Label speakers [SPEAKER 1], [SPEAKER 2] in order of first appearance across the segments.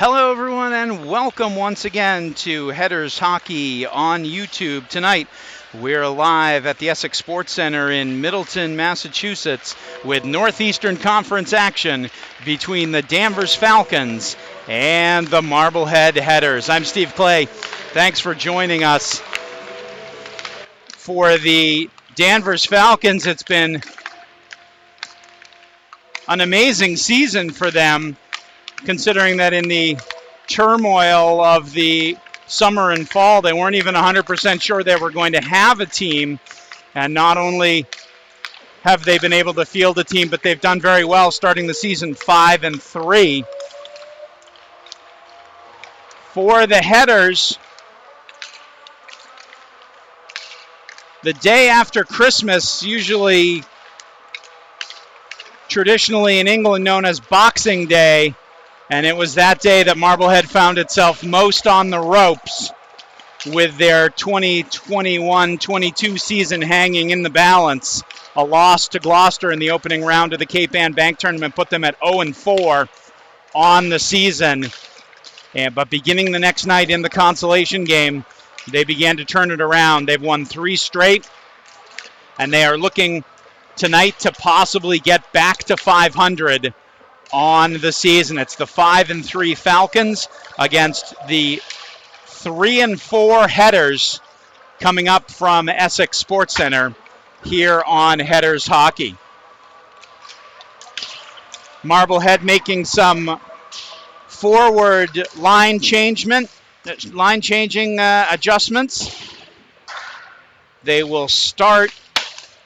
[SPEAKER 1] Hello, everyone, and welcome once again to Headers Hockey on YouTube. Tonight, we're live at the Essex Sports Center in Middleton, Massachusetts, with Northeastern Conference action between the Danvers Falcons and the Marblehead Headers. I'm Steve Clay. Thanks for joining us. For the Danvers Falcons, it's been an amazing season for them, considering that in the turmoil of the summer and fall, they weren't even 100% sure they were going to have a team. And not only have they been able to field a team, but they've done very well, starting the season 5-3. For the Headers, the day after Christmas, usually traditionally in England known as Boxing Day, and it was that day that Marblehead found itself most on the ropes, with their 2021-22 season hanging in the balance. A loss to Gloucester in the opening round of the Cape Ann Bank Tournament put them at 0-4 on the season. But beginning the next night in the consolation game, they began to turn it around. They've won 3 straight, and they are looking tonight to possibly get back to 500 on the season. It's the 5-3 Falcons against the 3-4 Headers coming up from Essex Sports Center here on Headers Hockey. Marblehead making some forward line changing adjustments. They will start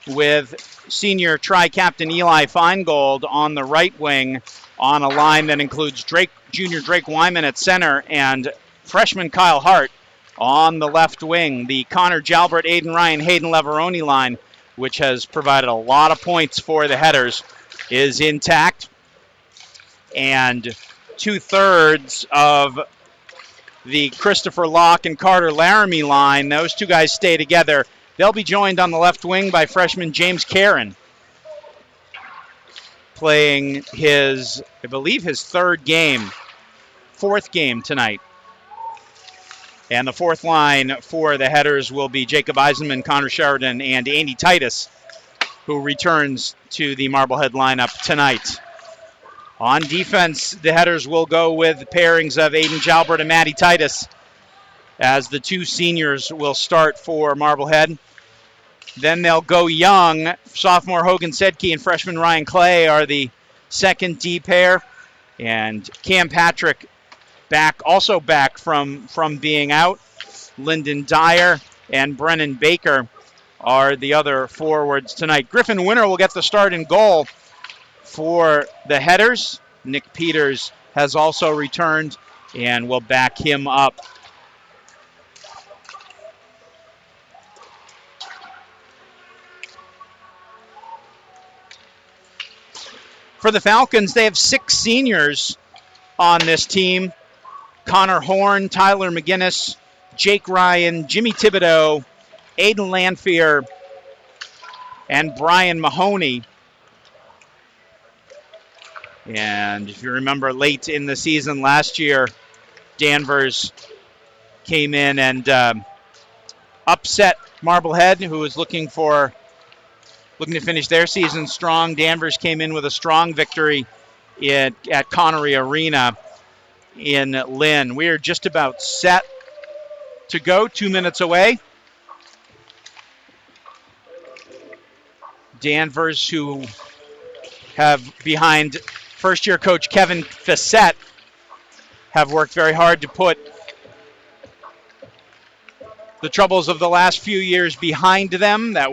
[SPEAKER 1] with senior tri-captain Eli Feingold on the right wing on a line that includes junior Drake Wyman at center and freshman Kyle Hart on the left wing. The Connor Jalbert, Aiden Ryan, Hayden Leveroni line, which has provided a lot of points for the Headers, is intact. And 2/3 of the Christopher Locke and Carter Laramie line, those two guys stay together. They'll be joined on the left wing by freshman James Caron, playing his fourth game tonight. And the fourth line for the Headers will be Jacob Eisenman, Connor Sheridan, and Andy Titus, who returns to the Marblehead lineup tonight. On defense, the Headers will go with pairings of Aiden Jalbert and Matty Titus, as the two seniors will start for Marblehead. Then they'll go young. Sophomore Hogan Sedke and freshman Ryan Clay are the second D pair. And Cam Patrick also back from being out. Lyndon Dyer and Brennan Baker are the other forwards tonight. Griffin Winter will get the start in goal for the Headers. Nick Peters has also returned and will back him up. For the Falcons, they have 6 seniors on this team. Connor Horn, Tyler McGinnis, Jake Ryan, Jimmy Thibodeau, Aiden Lanphier, and Brian Mahoney. And if you remember, late in the season last year, Danvers came in and upset Marblehead, who was looking to finish their season strong. Danvers came in with a strong victory at Connery Arena in Lynn. We are just about set to go, 2 minutes away. Danvers, who have behind first-year coach Kevin Fissette, have worked very hard to put the troubles of the last few years behind them. They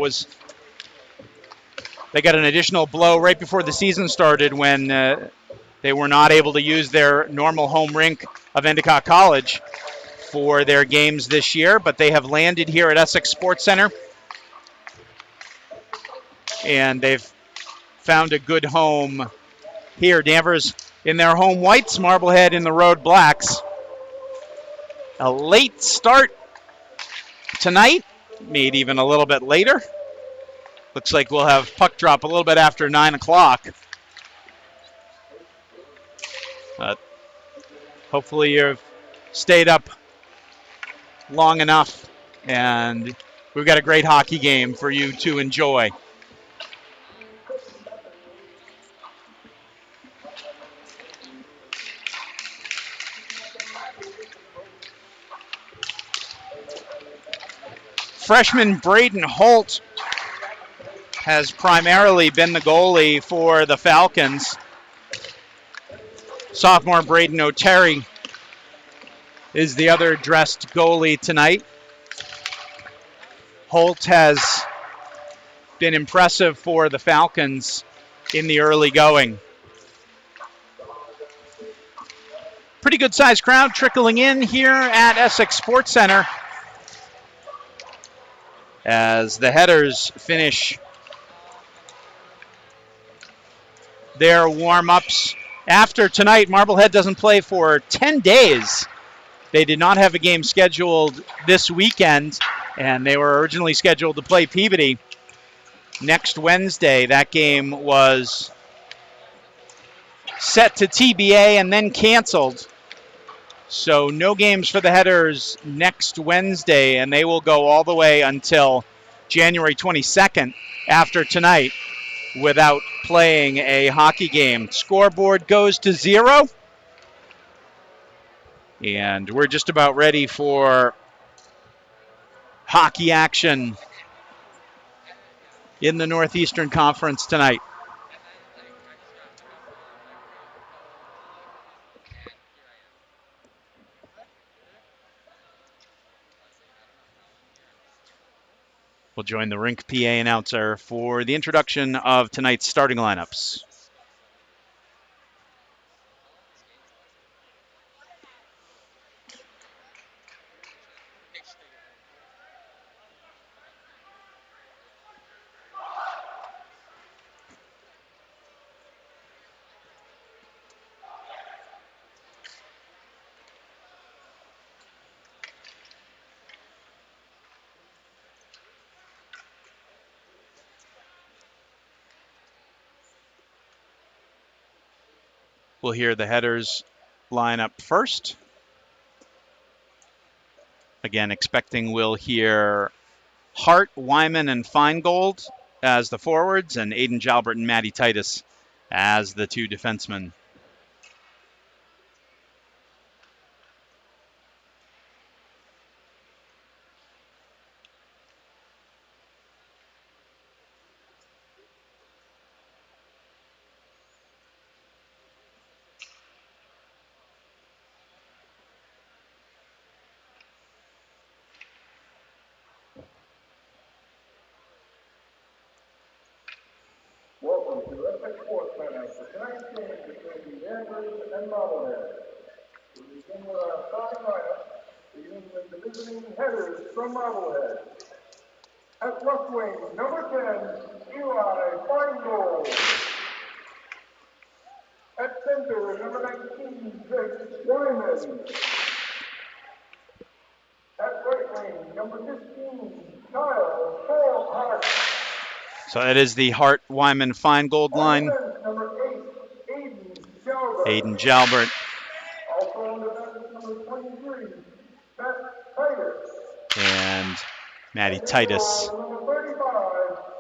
[SPEAKER 1] got an additional blow right before the season started when they were not able to use their normal home rink of Endicott College for their games this year, but they have landed here at Essex Sports Center, and they've found a good home here. Danvers in their home whites, Marblehead in the road blacks. A late start tonight, maybe even a little bit later. Looks like we'll have puck drop a little bit after 9 o'clock. Hopefully you've stayed up long enough, and we've got a great hockey game for you to enjoy. Freshman Braden Holt has primarily been the goalie for the Falcons. Sophomore Braden O'Terry is the other dressed goalie tonight. Holt has been impressive for the Falcons in the early going. Pretty good sized crowd trickling in here at Essex Sports Center as the Headers finish their warm-ups. After tonight, Marblehead doesn't play for 10 days. They did not have a game scheduled this weekend, and they were originally scheduled to play Peabody next Wednesday. That game was set to TBA and then canceled. So no games for the Headers next Wednesday, and they will go all the way until January 22nd after tonight without playing a hockey game. Scoreboard goes to 0. And we're just about ready for hockey action in the Northeastern Conference tonight. We'll join the rink PA announcer for the introduction of tonight's starting lineups. We'll hear the Headers line up first. Again, expecting we'll hear Hart, Wyman, and Feingold as the forwards, and Aiden Jalbert and Matty Titus as the two defensemen.
[SPEAKER 2] Welcome to Essex Sports Center for tonight's game between Danvers and Marblehead. We begin with our starting lineup, beginning with the visiting Headers from Marblehead. At left wing, number 10, Eli Feingold. At center, number 19, Jake Wyman. At right wing, number 15, Kyle Hart.
[SPEAKER 1] So it is the Hart, Wyman, Feingold line.
[SPEAKER 2] Number 8,
[SPEAKER 1] Aiden Jalbert.
[SPEAKER 2] Also on the bench, number 23, Matt Titus.
[SPEAKER 1] And Matty Titus.
[SPEAKER 2] Number 35,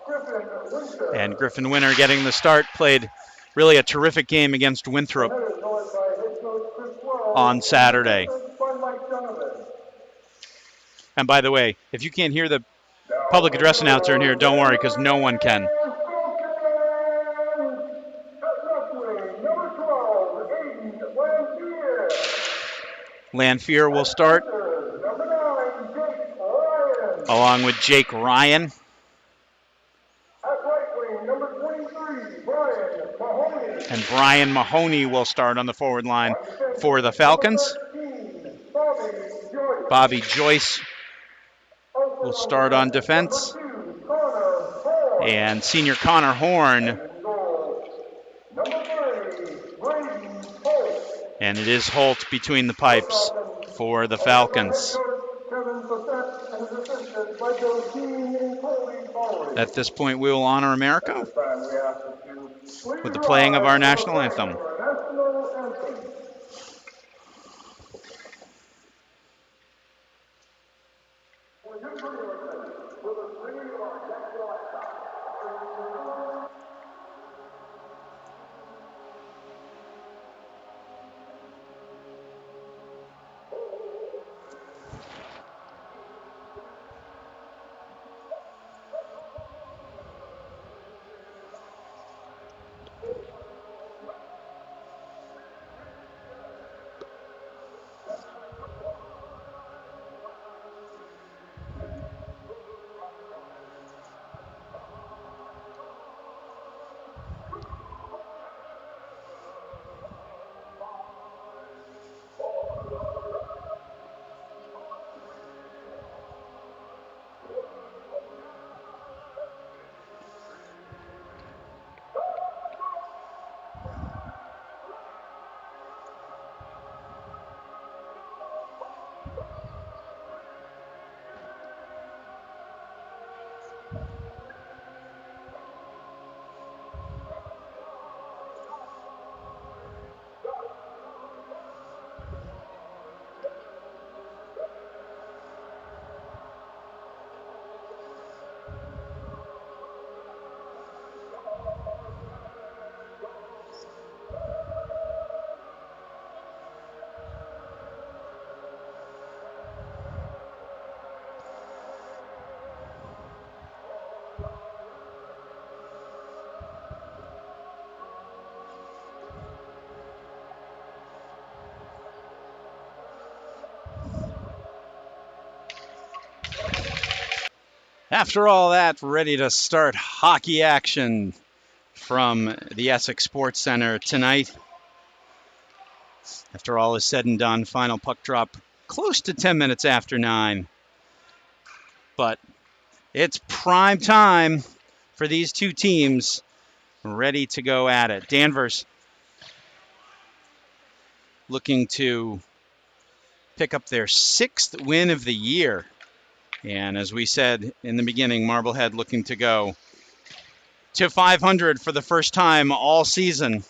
[SPEAKER 2] Griffin Winter.
[SPEAKER 1] And Griffin Winter getting the start. Played really a terrific game against Winthrop on Saturday. And by the way, if you can't hear the public address announcer in here, don't worry, because no one can. Lanfear will start, along with Jake Ryan. And Brian Mahoney will start on the forward line for the Falcons. Bobby Joyce will start on defense. And senior Connor Horn. And it is Holt between the pipes for the Falcons. At this point, we will honor America with the playing of our national anthem. After all that, ready to start hockey action from the Essex Sports Center tonight. After all is said and done, final puck drop close to 10 minutes after 9. But it's prime time for these two teams, ready to go at it. Danvers looking to pick up their 6th win of the year. And as we said in the beginning, Marblehead looking to go to 500 for the first time all season.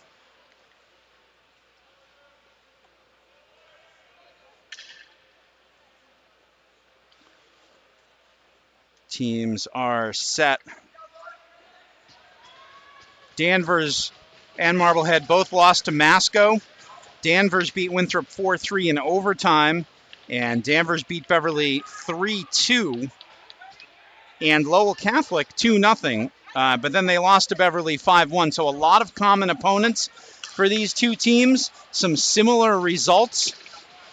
[SPEAKER 1] Teams are set. Danvers and Marblehead both lost to Masco. Danvers beat Winthrop 4-3 in overtime, and Danvers beat Beverly 3-2, and Lowell Catholic 2-0. But then they lost to Beverly 5-1. So a lot of common opponents for these two teams, some similar results.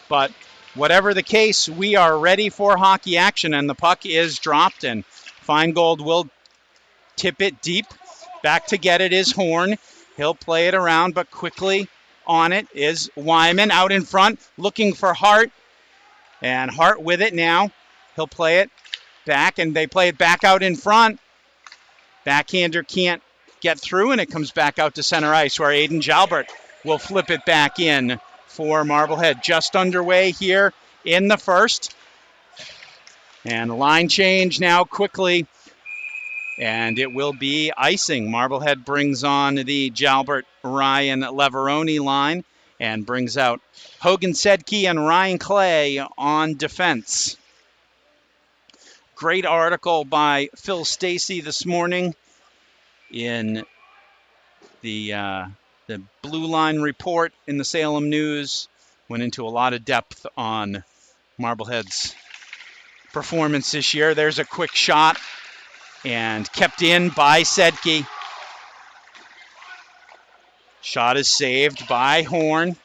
[SPEAKER 1] But whatever the case, we are ready for hockey action, and the puck is dropped, and Feingold will tip it deep. Back to get it is Horn. He'll play it around, but quickly on it is Wyman out in front, looking for Hart. And Hart with it now. He'll play it back, and they play it back out in front. Backhander can't get through, and it comes back out to center ice, where Aiden Jalbert will flip it back in for Marblehead. Just underway here in the first. And the line change now quickly. And it will be icing. Marblehead brings on the Jalbert-Ryan Leveroni line and brings out Hogan Sedke and Ryan Clay on defense. Great article by Phil Stacy this morning in the Blue Line Report in the Salem News. Went into a lot of depth on Marblehead's performance this year. There's a quick shot. And kept in by Sedke. Shot is saved by Horn.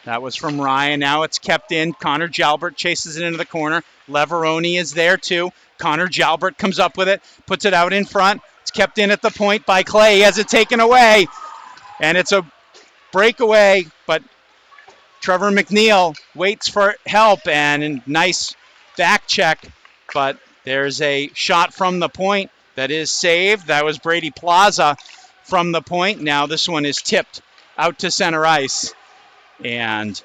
[SPEAKER 1] That was from Ryan. Now it's kept in. Connor Jalbert chases it into the corner. Leveroni is there too. Connor Jalbert comes up with it, puts it out in front. It's kept in at the point by Clay. He has it taken away. And it's a breakaway, but Trevor McNeil waits for help, and a nice back check, but there's a shot from the point that is saved. That was Brady Plaza from the point. Now this one is tipped out to center ice. And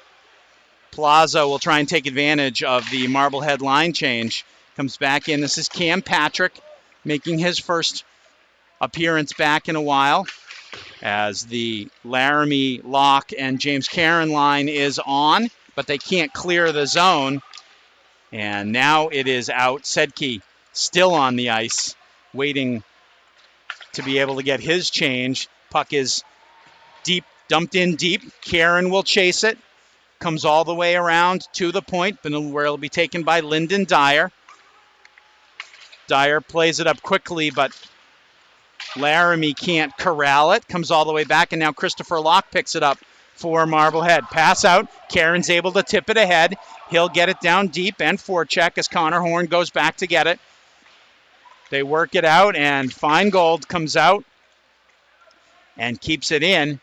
[SPEAKER 1] Plaza will try and take advantage of the Marblehead line change. Comes back in. This is Cam Patrick making his first appearance back in a while, as the Laramie, Locke, and James Caron line is on, but they can't clear the zone. And now it is out. Sedke still on the ice, waiting to be able to get his change. Puck is deep, dumped in deep. Karen will chase it. Comes all the way around to the point, where it'll be taken by Lyndon Dyer. Dyer plays it up quickly, but Laramie can't corral it. Comes all the way back, and now Christopher Locke picks it up for Marblehead. Pass out. Karen's able to tip it ahead. He'll get it down deep and forecheck as Connor Horn goes back to get it. They work it out, and Feingold comes out and keeps it in.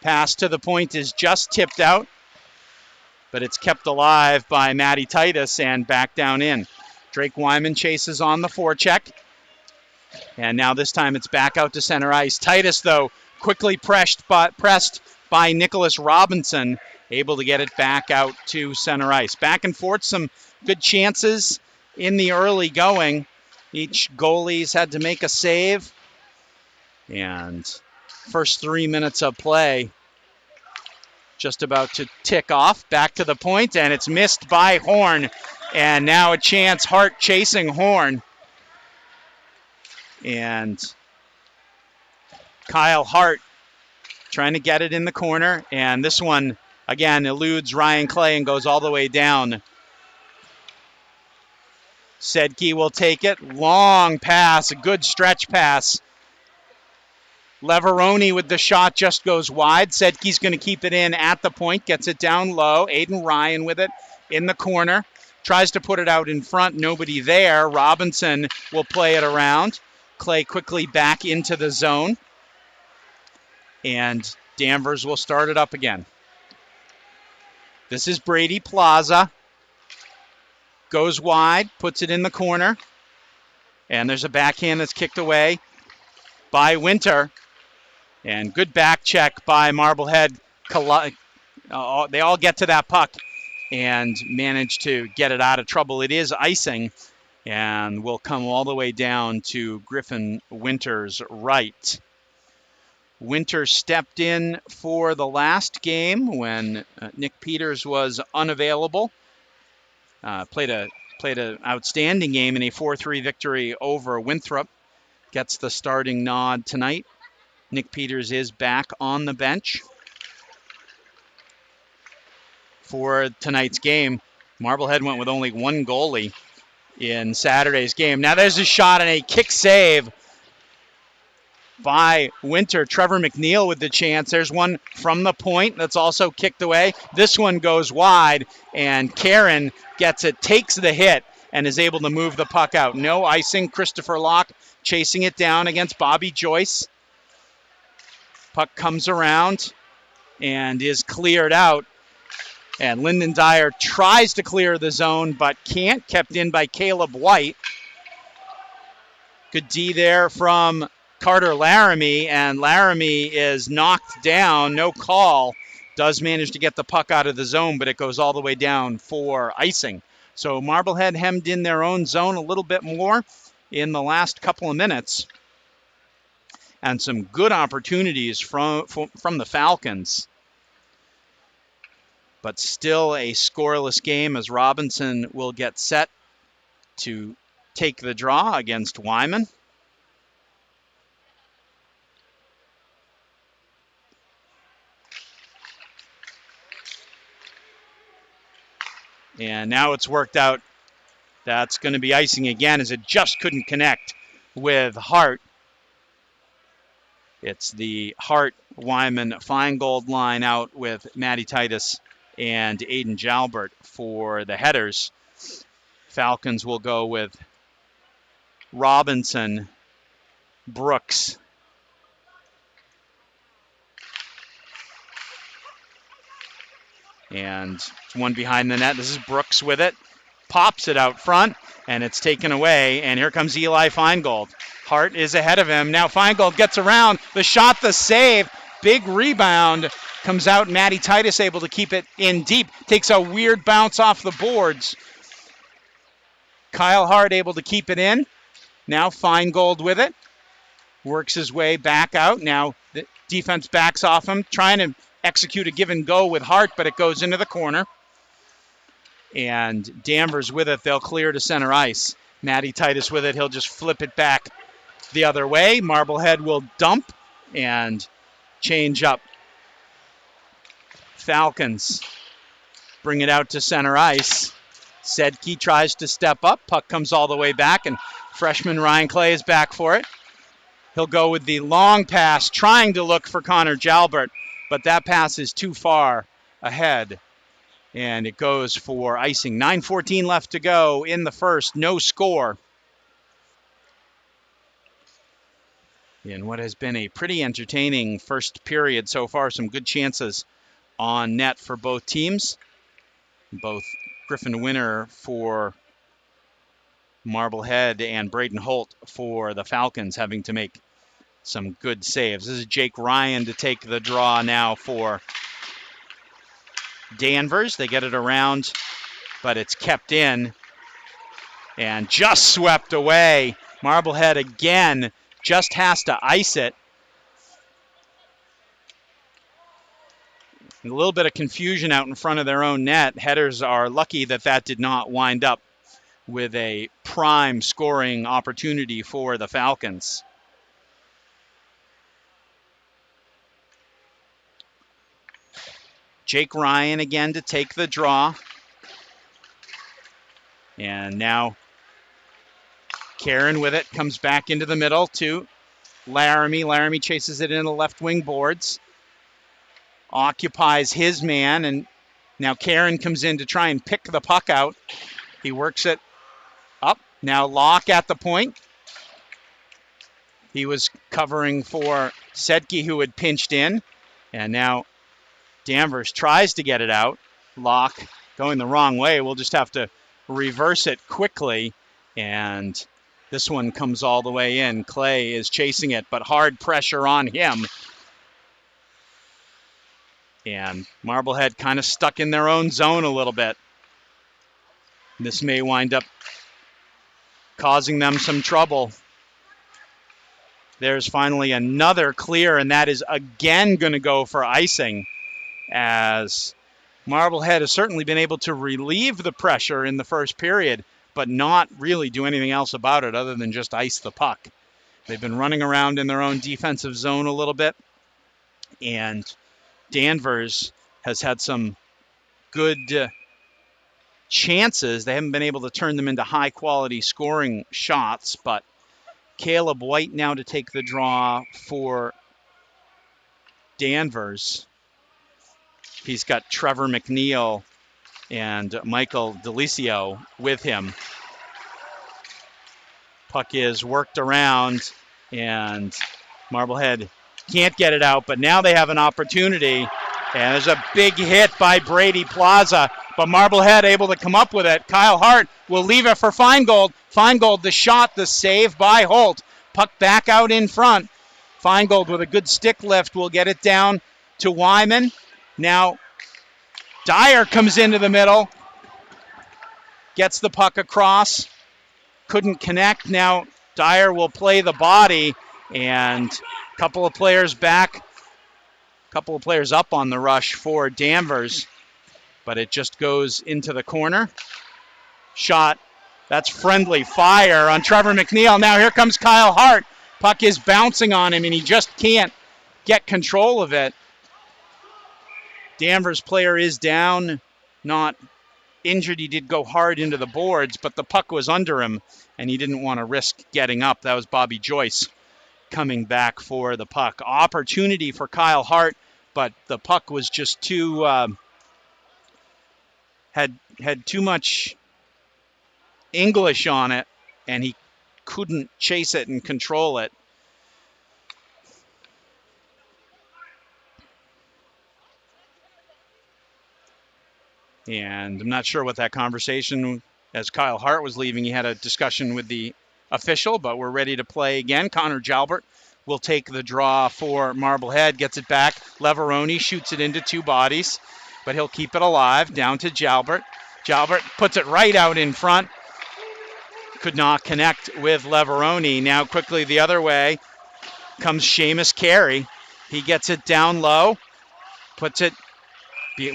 [SPEAKER 1] Pass to the point is just tipped out, but it's kept alive by Matty Titus and back down in. Drake Wyman chases on the forecheck. And now this time it's back out to center ice. Titus, though, quickly pressed by Nicholas Robinson, able to get it back out to center ice. Back and forth, some good chances in the early going. Each goalie's had to make a save. And first 3 minutes of play just about to tick off. Back to the point, and it's missed by Horn. And now a chance, Hart chasing Horn. And Kyle Hart trying to get it in the corner. And this one, again, eludes Ryan Clay and goes all the way down. Sedke will take it. Long pass, a good stretch pass. Leveroni with the shot just goes wide. Sedke's going to keep it in at the point. Gets it down low. Aiden Ryan with it in the corner. Tries to put it out in front. Nobody there. Robinson will play it around. Clay quickly back into the zone. And Danvers will start it up again. This is Brady Plaza. Goes wide, puts it in the corner. And there's a backhand that's kicked away by Winter. And good back check by Marblehead. They all get to that puck and manage to get it out of trouble. It is icing and will come all the way down to Griffin Winter's right. Winter stepped in for the last game when Nick Peters was unavailable. Played an outstanding game in a 4-3 victory over Winthrop. Gets the starting nod tonight. Nick Peters is back on the bench for tonight's game. Marblehead went with only one goalie in Saturday's game. Now there's a shot and a kick save by Winter. Trevor McNeil with the chance. There's one from the point that's also kicked away. This one goes wide, and Karen gets it, takes the hit, and is able to move the puck out. No icing. Christopher Locke chasing it down against Bobby Joyce. Puck comes around and is cleared out. And Lyndon Dyer tries to clear the zone, but can't. Kept in by Caleb White. Good D there from Carter Laramie, and Laramie is knocked down. No call. Does manage to get the puck out of the zone, but it goes all the way down for icing. So Marblehead hemmed in their own zone a little bit more in the last couple of minutes. And some good opportunities from the Falcons. But still a scoreless game as Robinson will get set to take the draw against Wyman. And now it's worked out. That's going to be icing again as it just couldn't connect with Hart. It's the Hart-Wyman-Feingold line out with Matty Titus and Aiden Jalbert for the headers. Falcons will go with Robinson, Brooks, and one behind the net. This is Brooks with it. Pops it out front, and it's taken away. And here comes Eli Feingold. Hart is ahead of him. Now Feingold gets around. The shot, the save. Big rebound. Comes out. Matty Titus able to keep it in deep. Takes a weird bounce off the boards. Kyle Hart able to keep it in. Now Feingold with it. Works his way back out. Now the defense backs off him. Trying to execute a give and go with Hart, but it goes into the corner. And Danvers with it. They'll clear to center ice. Matty Titus with it. He'll just flip it back the other way. Marblehead will dump and change up. Falcons bring it out to center ice. Sedke tries to step up. Puck comes all the way back, and freshman Ryan Clay is back for it. He'll go with the long pass, trying to look for Connor Jalbert, but that pass is too far ahead, and it goes for icing. 9:14 left to go in the first. No score. In what has been a pretty entertaining first period so far. Some good chances on net for both teams. Both Griffin Winter for Marblehead and Braden Holt for the Falcons having to make some good saves. This is Jake Ryan to take the draw now for Danvers. They get it around, but it's kept in and just swept away. Marblehead again just has to ice it. A little bit of confusion out in front of their own net. Headers are lucky that that did not wind up with a prime scoring opportunity for the Falcons. Jake Ryan again to take the draw. And now Karen with it, comes back into the middle to Laramie. Laramie chases it into the left wing boards. Occupies his man, and now Karen comes in to try and pick the puck out. He works it up. Now Locke at the point. He was covering for Sedke, who had pinched in. And now Danvers tries to get it out. Locke going the wrong way. We'll just have to reverse it quickly. And this one comes all the way in. Clay is chasing it, but hard pressure on him. And Marblehead kind of stuck in their own zone a little bit. This may wind up causing them some trouble. There's finally another clear, and that is again going to go for icing, as Marblehead has certainly been able to relieve the pressure in the first period, but not really do anything else about it other than just ice the puck. They've been running around in their own defensive zone a little bit, and Danvers has had some good chances. They haven't been able to turn them into high-quality scoring shots, but Caleb White now to take the draw for Danvers. He's got Trevor McNeil and Michael Delicio with him. Puck is worked around, and Marblehead can't get it out, but now they have an opportunity, and there's a big hit by Brady Plaza, but Marblehead able to come up with it. Kyle Hart will leave it for Feingold. Feingold, the shot, the save by Holt. Puck back out in front. Feingold with a good stick lift will get it down to Wyman. Now Dyer comes into the middle, gets the puck across, couldn't connect. Now Dyer will play the body, and a couple of players back, a couple of players up on the rush for Danvers, but it just goes into the corner. Shot, that's friendly fire on Trevor McNeil. Now here comes Kyle Hart. Puck is bouncing on him, and he just can't get control of it. Danvers player is down, not injured. He did go hard into the boards, but the puck was under him, and he didn't want to risk getting up. That was Bobby Joyce coming back for the puck. Opportunity for Kyle Hart, but the puck was just too, had too much English on it, and he couldn't chase it and control it. And I'm not sure what that conversation, as Kyle Hart was leaving, he had a discussion with the official, but we're ready to play again. Connor Jalbert will take the draw for Marblehead, gets it back. Leveroni shoots it into two bodies, but he'll keep it alive. Down to Jalbert. Jalbert puts it right out in front. Could not connect with Leveroni. Now quickly the other way comes Seamus Carey. He gets it down low, puts it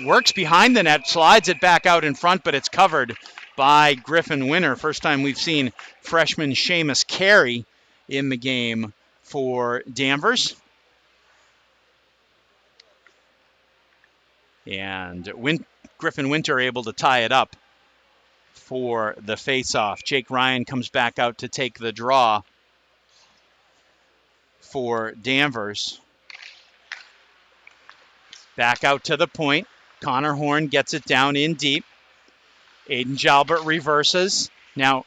[SPEAKER 1] works behind the net, slides it back out in front, but it's covered by Griffin Winter. First time we've seen freshman Seamus Carey in the game for Danvers. And Griffin Winter able to tie it up for the face-off. Jake Ryan comes back out to take the draw for Danvers. Back out to the point. Connor Horn gets it down in deep. Aiden Jalbert reverses. Now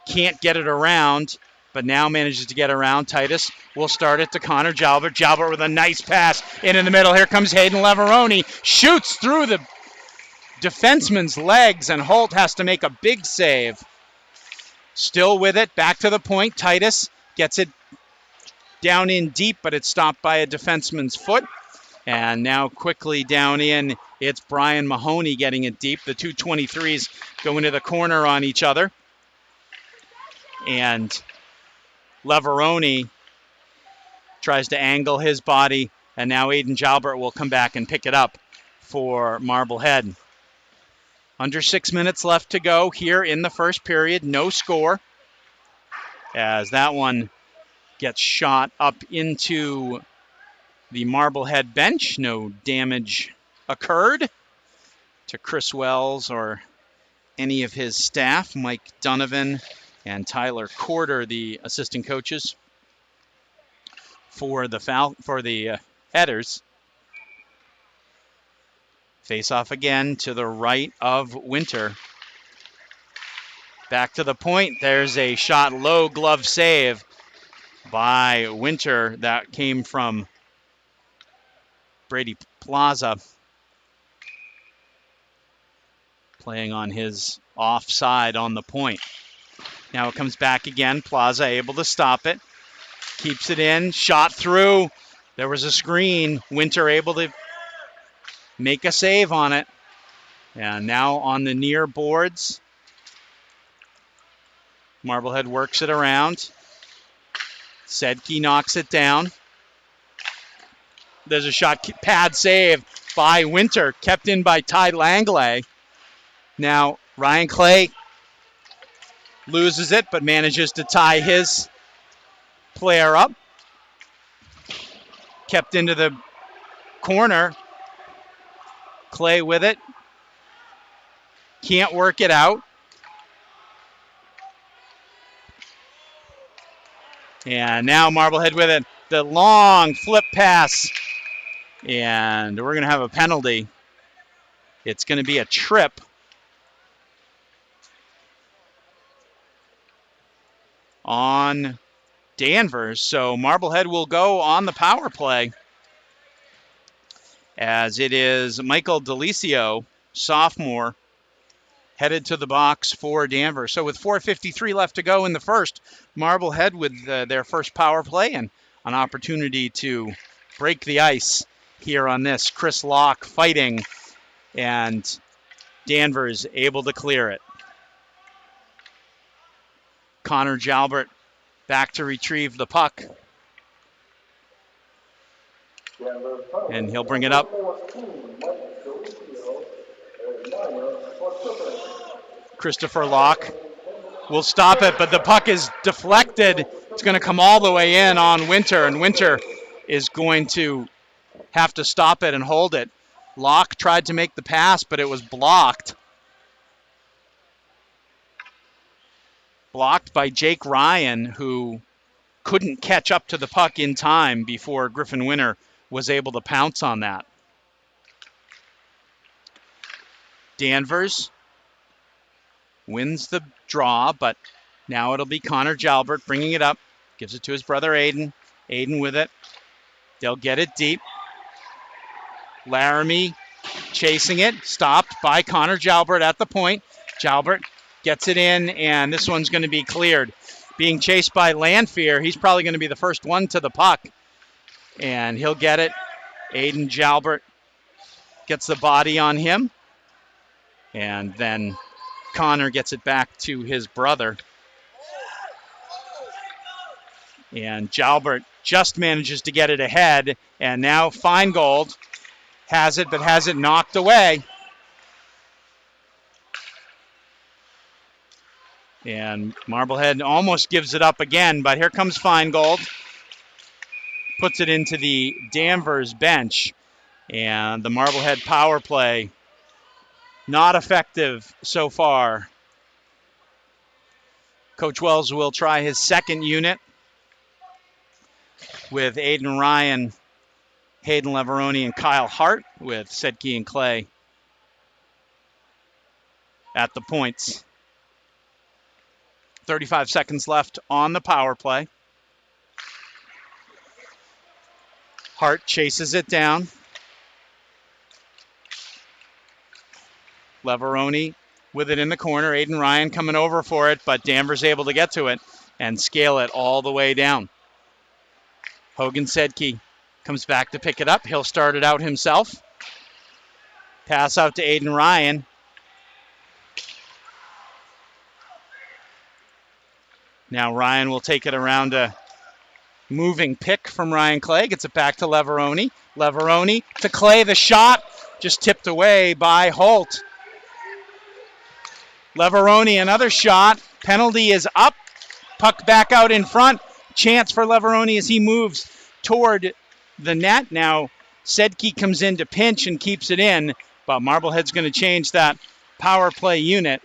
[SPEAKER 1] can't get it around, but now manages to get around. Titus will start it to Connor Jalbert. Jalbert with a nice pass in the middle. Here comes Hayden Leveroni. Shoots through the defenseman's legs, and Holt has to make a big save. Still with it. Back to the point. Titus gets it down in deep, but it's stopped by a defenseman's foot. And now quickly down in, it's Brian Mahoney getting it deep. The two 23s go into the corner on each other. And Leveroni tries to angle his body, and now Aiden Jalbert will come back and pick it up for Marblehead. Under 6 minutes left to go here in the first period. No score, as that one gets shot up into the Marblehead bench. No damage occurred to Chris Wells or any of his staff. Mike Donovan and Tyler Corder, the assistant coaches for the Headers. Face off again to the right of Winter. Back to the point. There's a shot, low glove save by Winter that came from Brady Plaza, playing on his offside on the point. Now it comes back again. Plaza able to stop it. Keeps it in. Shot through. There was a screen. Winter able to make a save on it. And now on the near boards, Marblehead works it around. Sedke knocks it down. There's a shot, pad save by Winter, kept in by Ty Langley. Now Ryan Clay loses it, but manages to tie his player up. Kept into the corner. Clay with it. Can't work it out. And now Marblehead with it. The long flip pass. And we're going to have a penalty. It's going to be a trip. On Danvers. So Marblehead will go on the power play, as it is Michael Delicio, sophomore, headed to the box for Danvers. So with 4:53 left to go in the first, Marblehead with their first power play and an opportunity to break the ice here on this. Chris Locke fighting, and Danvers able to clear it. Connor Jalbert back to retrieve the puck. And he'll bring it up. Christopher Locke will stop it, but the puck is deflected. It's going to come all the way in on Winter, and Winter is going to have to stop it and hold it. Locke tried to make the pass, but it was blocked. Blocked by Jake Ryan, who couldn't catch up to the puck in time before Griffin Winter was able to pounce on that. Danvers wins the draw, but now it'll be Connor Jalbert bringing it up. Gives it to his brother Aiden. Aiden with it. They'll get it deep. Laramie chasing it. Stopped by Connor Jalbert at the point. Jalbert gets it in, and this one's going to be cleared. Being chased by Lanfear. He's probably going to be the first one to the puck. And he'll get it. Aiden Jalbert gets the body on him. And then Connor gets it back to his brother. And Jalbert just manages to get it ahead. And now Feingold Has it, but has it knocked away. And Marblehead almost gives it up again, but here comes Feingold. Puts it into the Danvers bench. And the Marblehead power play, not effective so far. Coach Wells will try his second unit with Aiden Ryan, Hayden Leveroni, and Kyle Hart, with Sedke and Clay at the points. 35 seconds left on the power play. Hart chases it down. Leveroni with it in the corner. Aiden Ryan coming over for it, but Danvers able to get to it and scale it all the way down. Hogan Sedke comes back to pick it up. He'll start it out himself. Pass out to Aiden Ryan. Now Ryan will take it around a moving pick from Ryan Clay. Gets it back to Leveroni. Leveroni to Clay. The shot just tipped away by Holt. Leveroni, another shot. Penalty is up. Puck back out in front. Chance for Leveroni as he moves toward the net. Now Sedke comes in to pinch and keeps it in, but Marblehead's going to change that power play unit,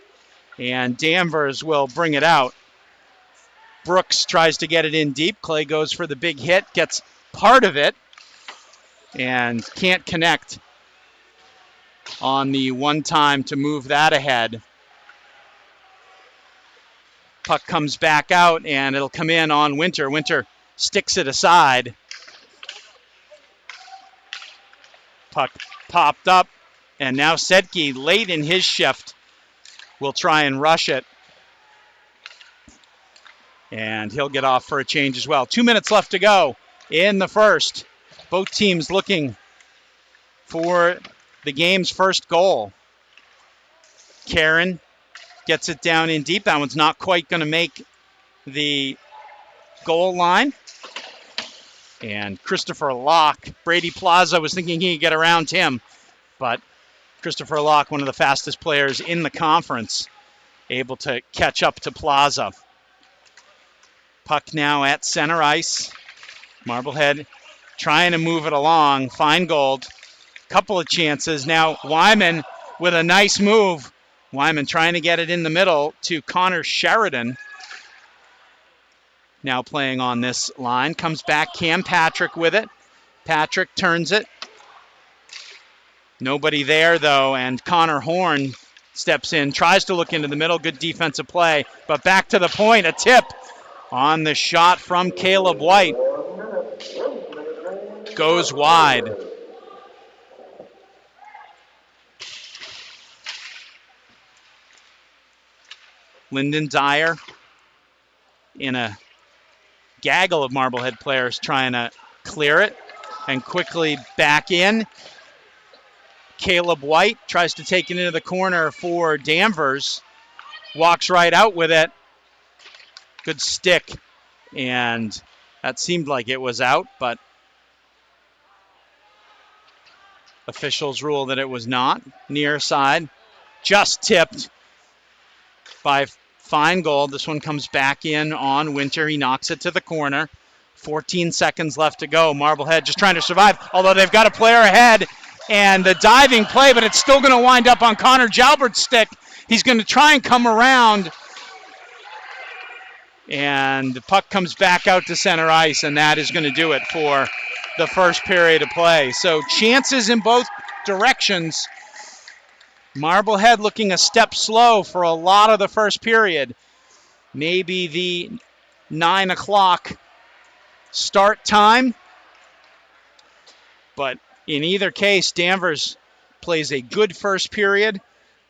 [SPEAKER 1] and Danvers will bring it out. Brooks tries to get it in deep. Clay goes for the big hit, gets part of it, and can't connect on the one time to move that ahead. Puck comes back out, and it'll come in on Winter. Winter sticks it aside. Puck popped up, and now Sedke, late in his shift, will try and rush it. And he'll get off for a change as well. 2 minutes left to go in the first. Both teams looking for the game's first goal. Karen gets it down in deep. That one's not quite going to make the goal line. And Christopher Locke, Brady Plaza was thinking he could get around him, but Christopher Locke, one of the fastest players in the conference, able to catch up to Plaza. Puck now at center ice. Marblehead trying to move it along. Feingold, couple of chances. Now Wyman with a nice move. Wyman trying to get it in the middle to Connor Sheridan. Now playing on this line. Comes back Cam Patrick with it. Patrick turns it. Nobody there though, and Connor Horn steps in, tries to look into the middle. Good defensive play, but back to the point. A tip on the shot from Caleb White. Goes wide. Lyndon Dyer in a gaggle of Marblehead players trying to clear it and quickly back in. Caleb White tries to take it into the corner for Danvers. Walks right out with it. Good stick. And that seemed like it was out, but officials rule that it was not. Near side. Just tipped by Feingold. This one comes back in on Winter. He knocks it to the corner. 14 seconds left to go. Marblehead just trying to survive, although they've got a player ahead. And the diving play, but it's still going to wind up on Connor Jalbert's stick. He's going to try and come around. And the puck comes back out to center ice, and that is going to do it for the first period of play. So chances in both directions. Marblehead looking a step slow for a lot of the first period. Maybe the 9 o'clock start time. But in either case, Danvers plays a good first period,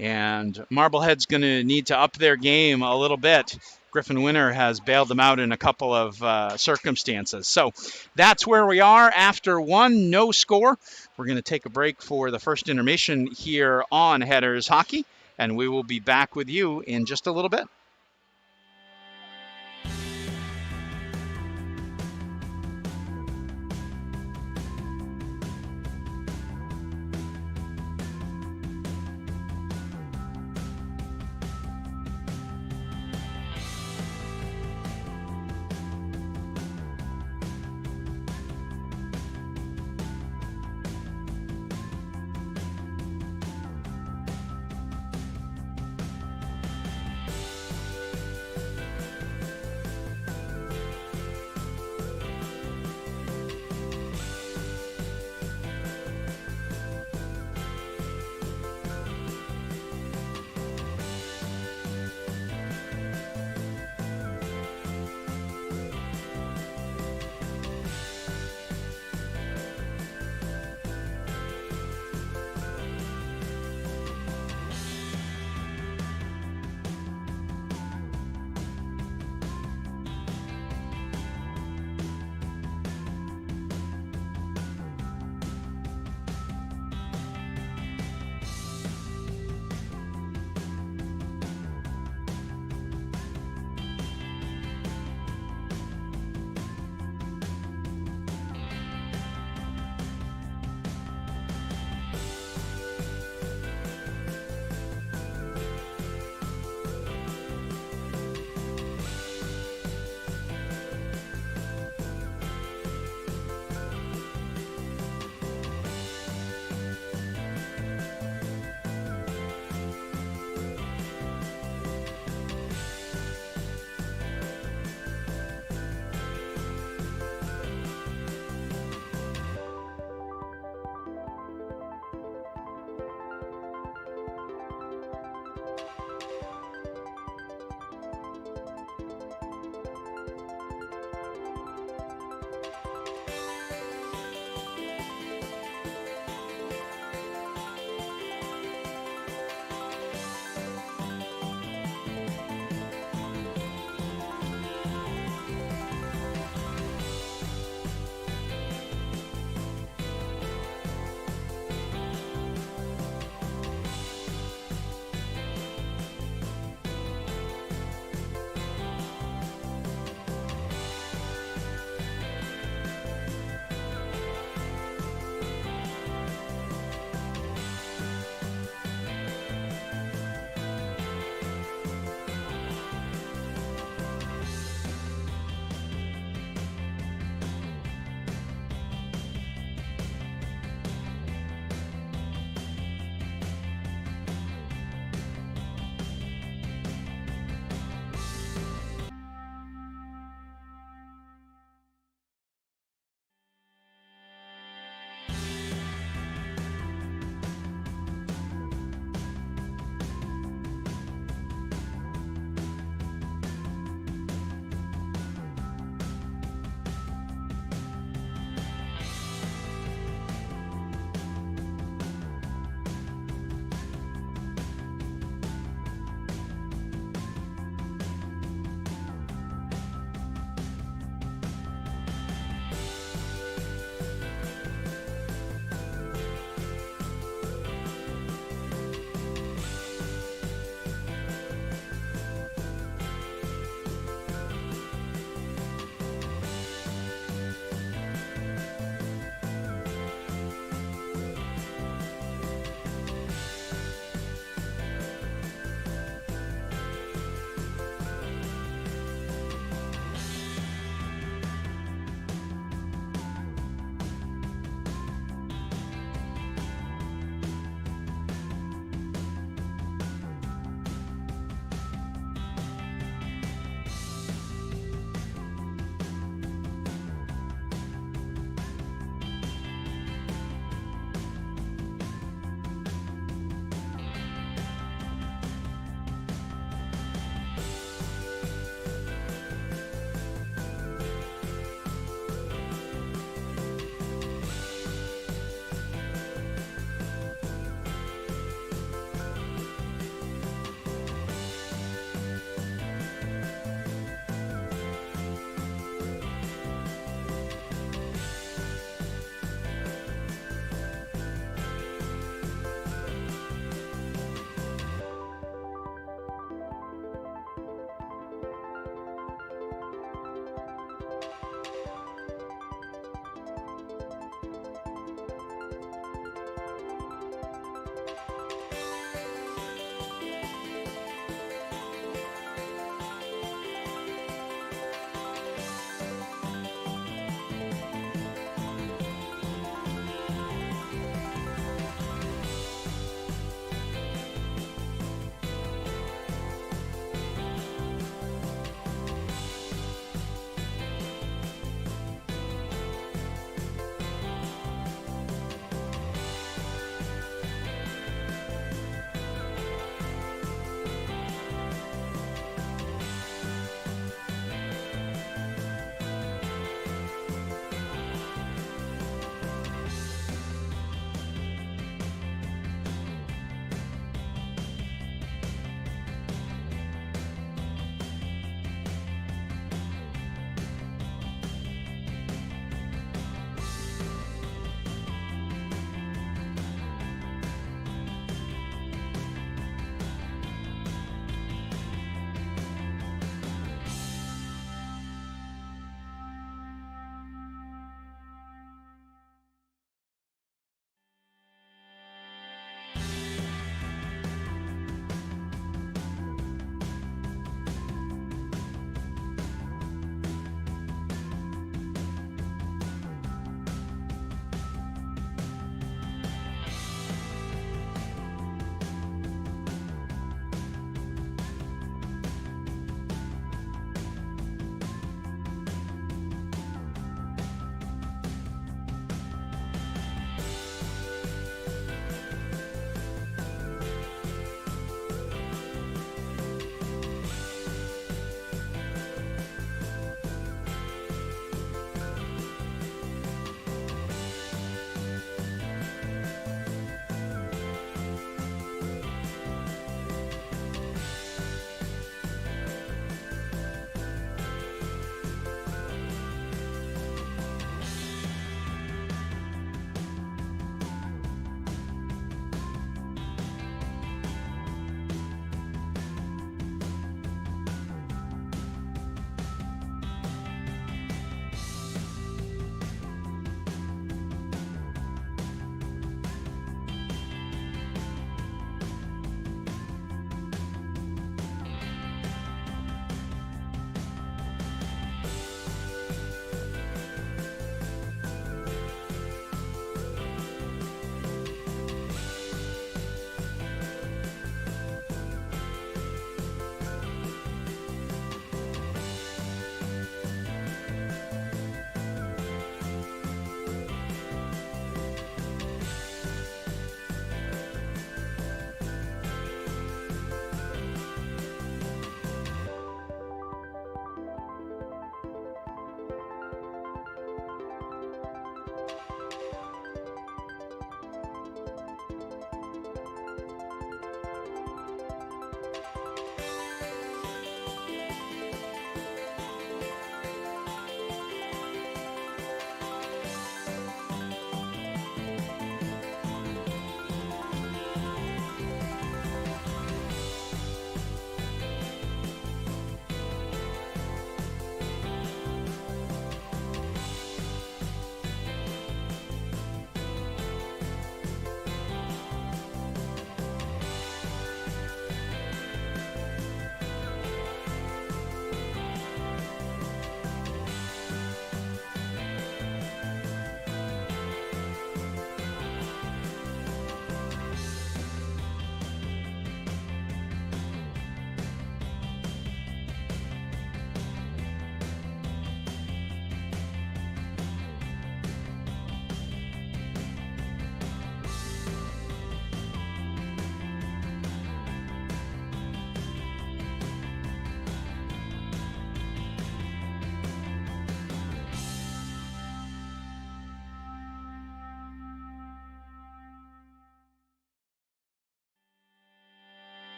[SPEAKER 1] and Marblehead's going to need to up their game a little bit. Griffin Winter has bailed them out in a couple of circumstances. So that's where we are after one, no score. We're going to take a break for the first intermission here on Headers Hockey, and we will be back with you in just a little bit.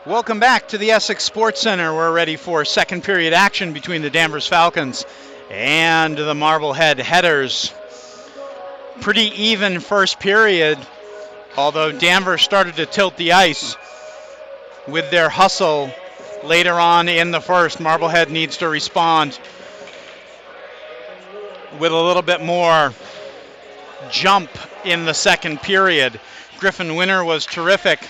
[SPEAKER 1] Welcome back to the Essex Sports Center. We're ready for second period action between the Danvers Falcons and the Marblehead Headers. Pretty even first period, although Danvers started to tilt the ice with their hustle later on in the first. Marblehead needs to respond with a little bit more jump in the second period. Griffin Winter was terrific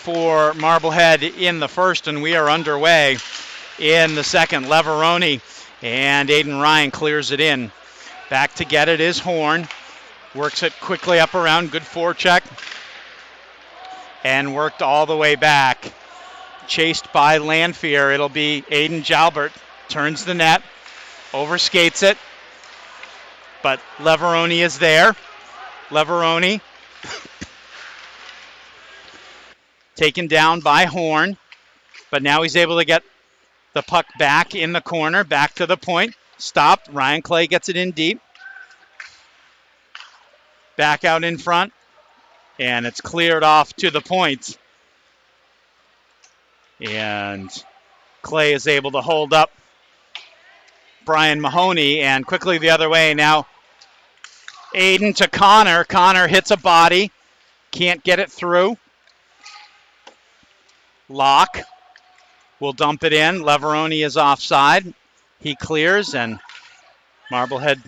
[SPEAKER 1] for Marblehead in the first, and we are underway in the second. Leveroni and Aiden Ryan clears it in. Back to get it is Horn. Works it quickly up around. Good forecheck. And worked all the way back. Chased by Lanphier. It'll be Aiden Jalbert. Turns the net. Overskates it. But Leveroni is there. Leveroni taken down by Horn, but now he's able to get the puck back in the corner, back to the point. Stopped. Ryan Clay gets it in deep. Back out in front, and it's cleared off to the point. And Clay is able to hold up Brian Mahoney, and quickly the other way now. Aiden to Connor. Connor hits a body. Can't get it through. Locke will dump it in. Leveroni is offside. He clears, and Marblehead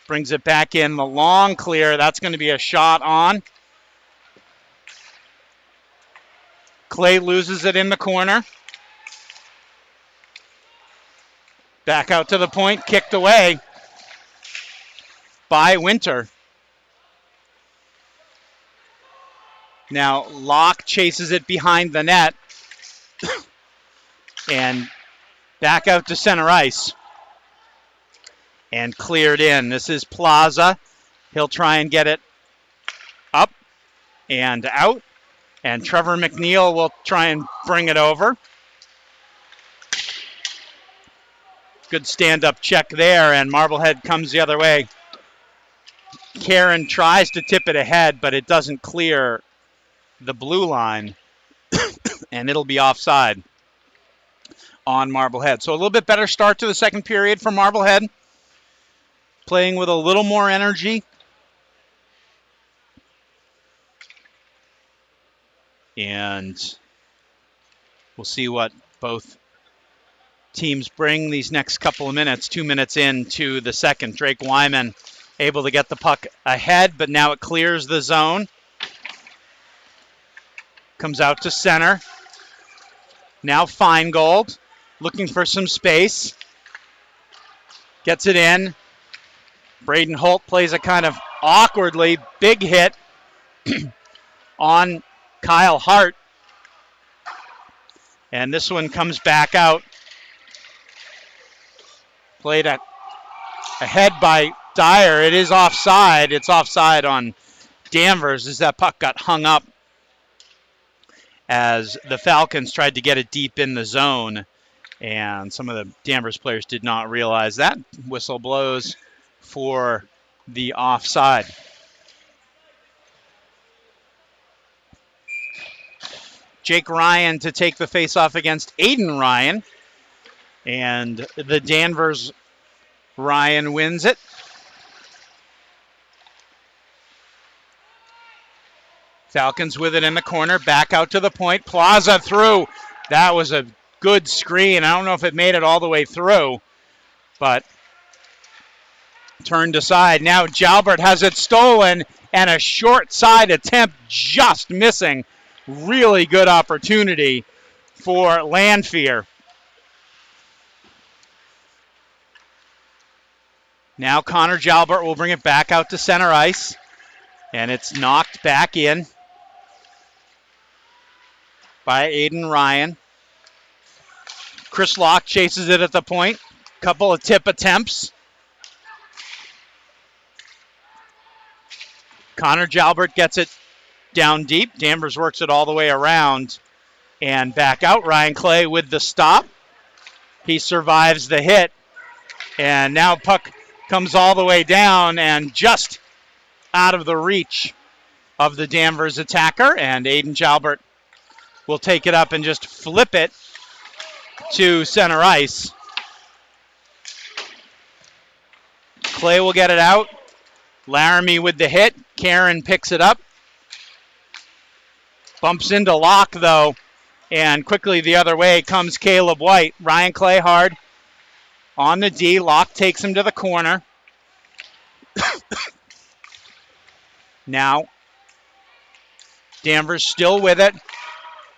[SPEAKER 1] brings it back in. The long clear. That's going to be a shot on. Clay loses it in the corner. Back out to the point. Kicked away by Winter. Now Locke chases it behind the net and back out to center ice and cleared in. This is Plaza. He'll try and get it up and out, and Trevor McNeil will try and bring it over. Good stand-up check there, and Marblehead comes the other way. Karen tries to tip it ahead, but it doesn't clear the blue line, and it'll be offside on Marblehead. So a little bit better start to the second period for Marblehead, playing with a little more energy. And we'll see what both teams bring these next couple of minutes. 2 minutes into the second. Drake Wyman able to get the puck ahead, but now it clears the zone. Comes out to center. Now Feingold looking for some space. Gets it in. Braden Holt plays it kind of awkwardly. Big hit on Kyle Hart. And this one comes back out. Played ahead by Dyer. It is offside. It's offside on Danvers as that puck got hung up as the Falcons tried to get it deep in the zone. And some of the Danvers players did not realize that. Whistle blows for the offside. Jake Ryan to take the faceoff against Aiden Ryan. And the Danvers Ryan wins it. Falcons with it in the corner, back out to the point. Plaza through. That was a good screen. I don't know if it made it all the way through, but turned aside. Now Jalbert has it stolen, and a short side attempt just missing. Really good opportunity for Lanphier. Now Connor Jalbert will bring it back out to center ice, and it's knocked back in by Aiden Ryan. Chris Locke chases it at the point. Couple of tip attempts. Connor Jalbert gets it down deep. Danvers works it all the way around and back out. Ryan Clay with the stop. He survives the hit. And now puck comes all the way down and just out of the reach of the Danvers attacker. And Aiden Jalbert will take it up and just flip it to center ice. Clay will get it out. Laramie with the hit. Karen picks it up. Bumps into Locke, though. And quickly the other way comes Caleb White. Ryan Clay hard on the D. Locke takes him to the corner. Now, Danvers still with it.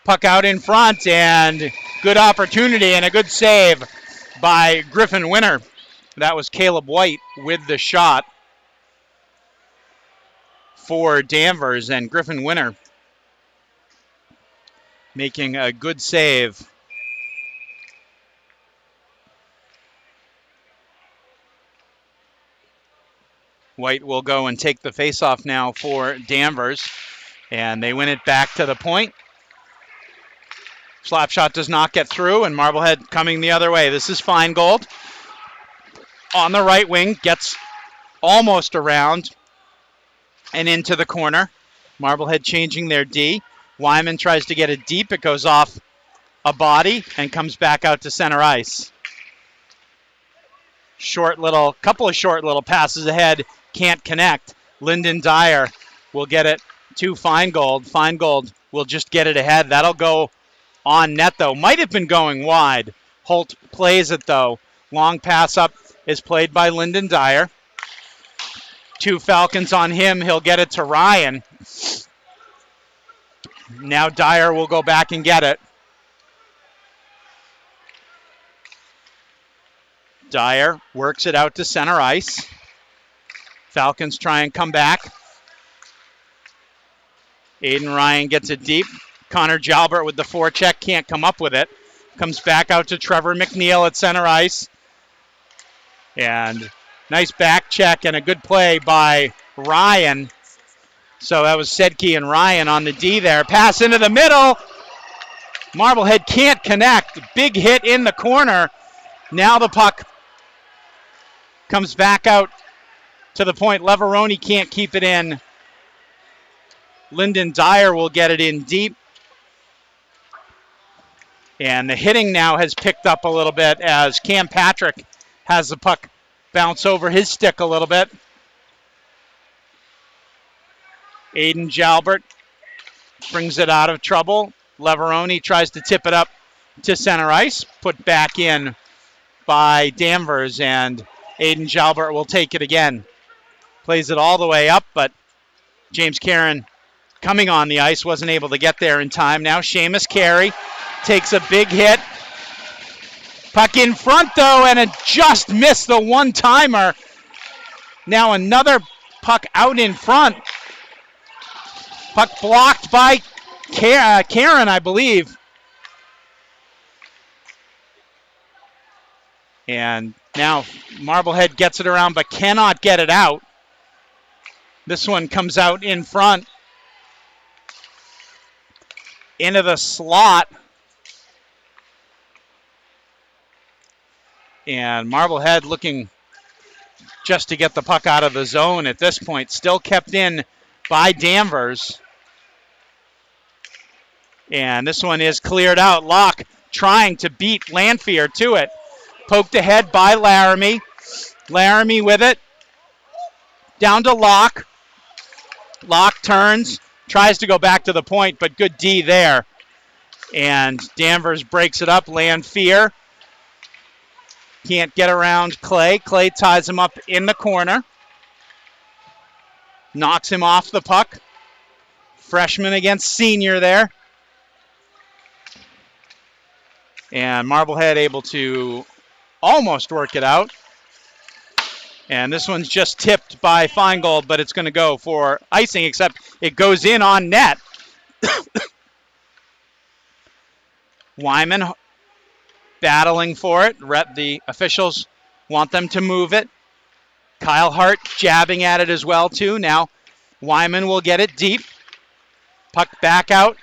[SPEAKER 1] Puck out in front, and good opportunity and a good save by Griffin Winter. That was Caleb White with the shot for Danvers, and Griffin Winter making a good save. White will go and take the faceoff now for Danvers, and they win it back to the point. Slap shot does not get through, and Marblehead coming the other way. This is Feingold on the right wing, gets almost around and into the corner. Marblehead changing their D. Wyman tries to get it deep. It goes off a body and comes back out to center ice. Couple of short little passes ahead. Can't connect. Lyndon Dyer will get it to Feingold. Feingold will just get it ahead. That'll go on net, though. Might have been going wide. Holt plays it, though. Long pass up is played by Lyndon Dyer. 2 Falcons on him. He'll get it to Ryan. Now Dyer will go back and get it. Dyer works it out to center ice. Falcons try and come back. Aiden Ryan gets it deep. Connor Jalbert with the forecheck, can't come up with it. Comes back out to Trevor McNeil at center ice. And nice back check and a good play by Ryan. So that was Sedke and Ryan on the D there. Pass into the middle. Marblehead can't connect. Big hit in the corner. Now the puck comes back out to the point. Leveroni can't keep it in. Lyndon Dyer will get it in deep. And the hitting now has picked up a little bit as Cam Patrick has the puck bounce over his stick a little bit. Aiden Jalbert brings it out of trouble. Leveroni tries to tip it up to center ice. Put back in by Danvers, and Aiden Jalbert will take it again. Plays it all the way up, but James Karen coming on the ice wasn't able to get there in time. Now Seamus Carey takes a big hit. Puck in front, though, and it just missed the one-timer. Now another puck out in front. Puck blocked by Karen, I believe. And now Marblehead gets it around but cannot get it out. This one comes out in front. Into the slot. And Marblehead looking just to get the puck out of the zone at this point. Still kept in by Danvers. And this one is cleared out. Locke trying to beat Lanphier to it. Poked ahead by Laramie. Laramie with it. Down to Locke. Locke turns. Tries to go back to the point, but good D there. And Danvers breaks it up. Lanphier can't get around Clay. Clay ties him up in the corner. Knocks him off the puck. Freshman against senior there. And Marblehead able to almost work it out. And this one's just tipped by Feingold, but it's going to go for icing, except it goes in on net. Wyman battling for it. The officials want them to move it. Kyle Hart jabbing at it as well, too. Now Wyman will get it deep. Puck back out.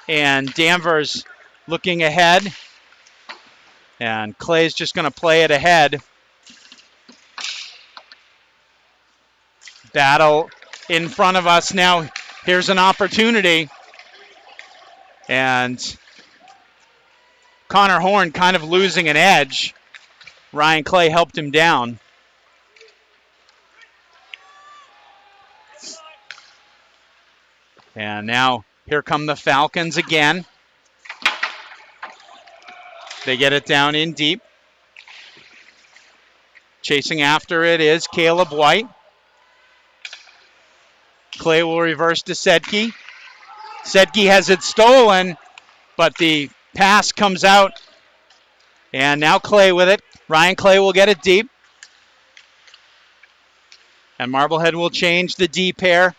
[SPEAKER 1] And Danvers looking ahead. And Clay's just going to play it ahead. Battle in front of us now. Here's an opportunity. And Connor Horn kind of losing an edge. Ryan Clay helped him down. And now here come the Falcons again. They get it down in deep. Chasing after it is Caleb White. Clay will reverse to Sedke. Sedke has it stolen, but the pass comes out. And now Clay with it. Ryan Clay will get it deep. And Marblehead will change the D pair.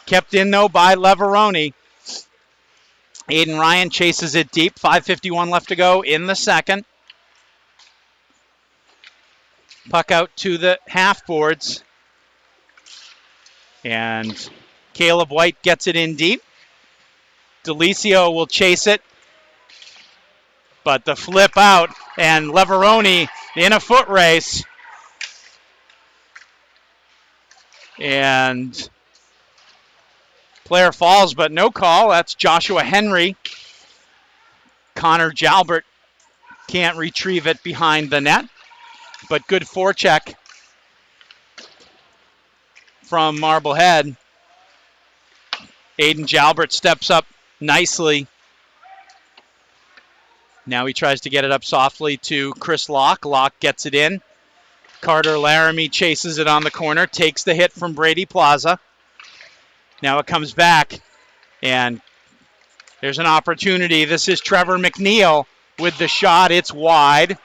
[SPEAKER 1] Kept in, though, by Leveroni. Aiden Ryan chases it deep. 5:51 left to go in the second. Puck out to the half boards. And Caleb White gets it in deep. Delicio will chase it. But the flip out, and Leveroni in a foot race. And player falls, but no call. That's Joshua Henry. Connor Jalbert can't retrieve it behind the net. But good forecheck from Marblehead. Aiden Jalbert steps up nicely. Now he tries to get it up softly to Chris Locke. Locke gets it in. Carter Laramie chases it on the corner, takes the hit from Brady Plaza. Now it comes back, and there's an opportunity. This is Trevor McNeil with the shot. It's wide.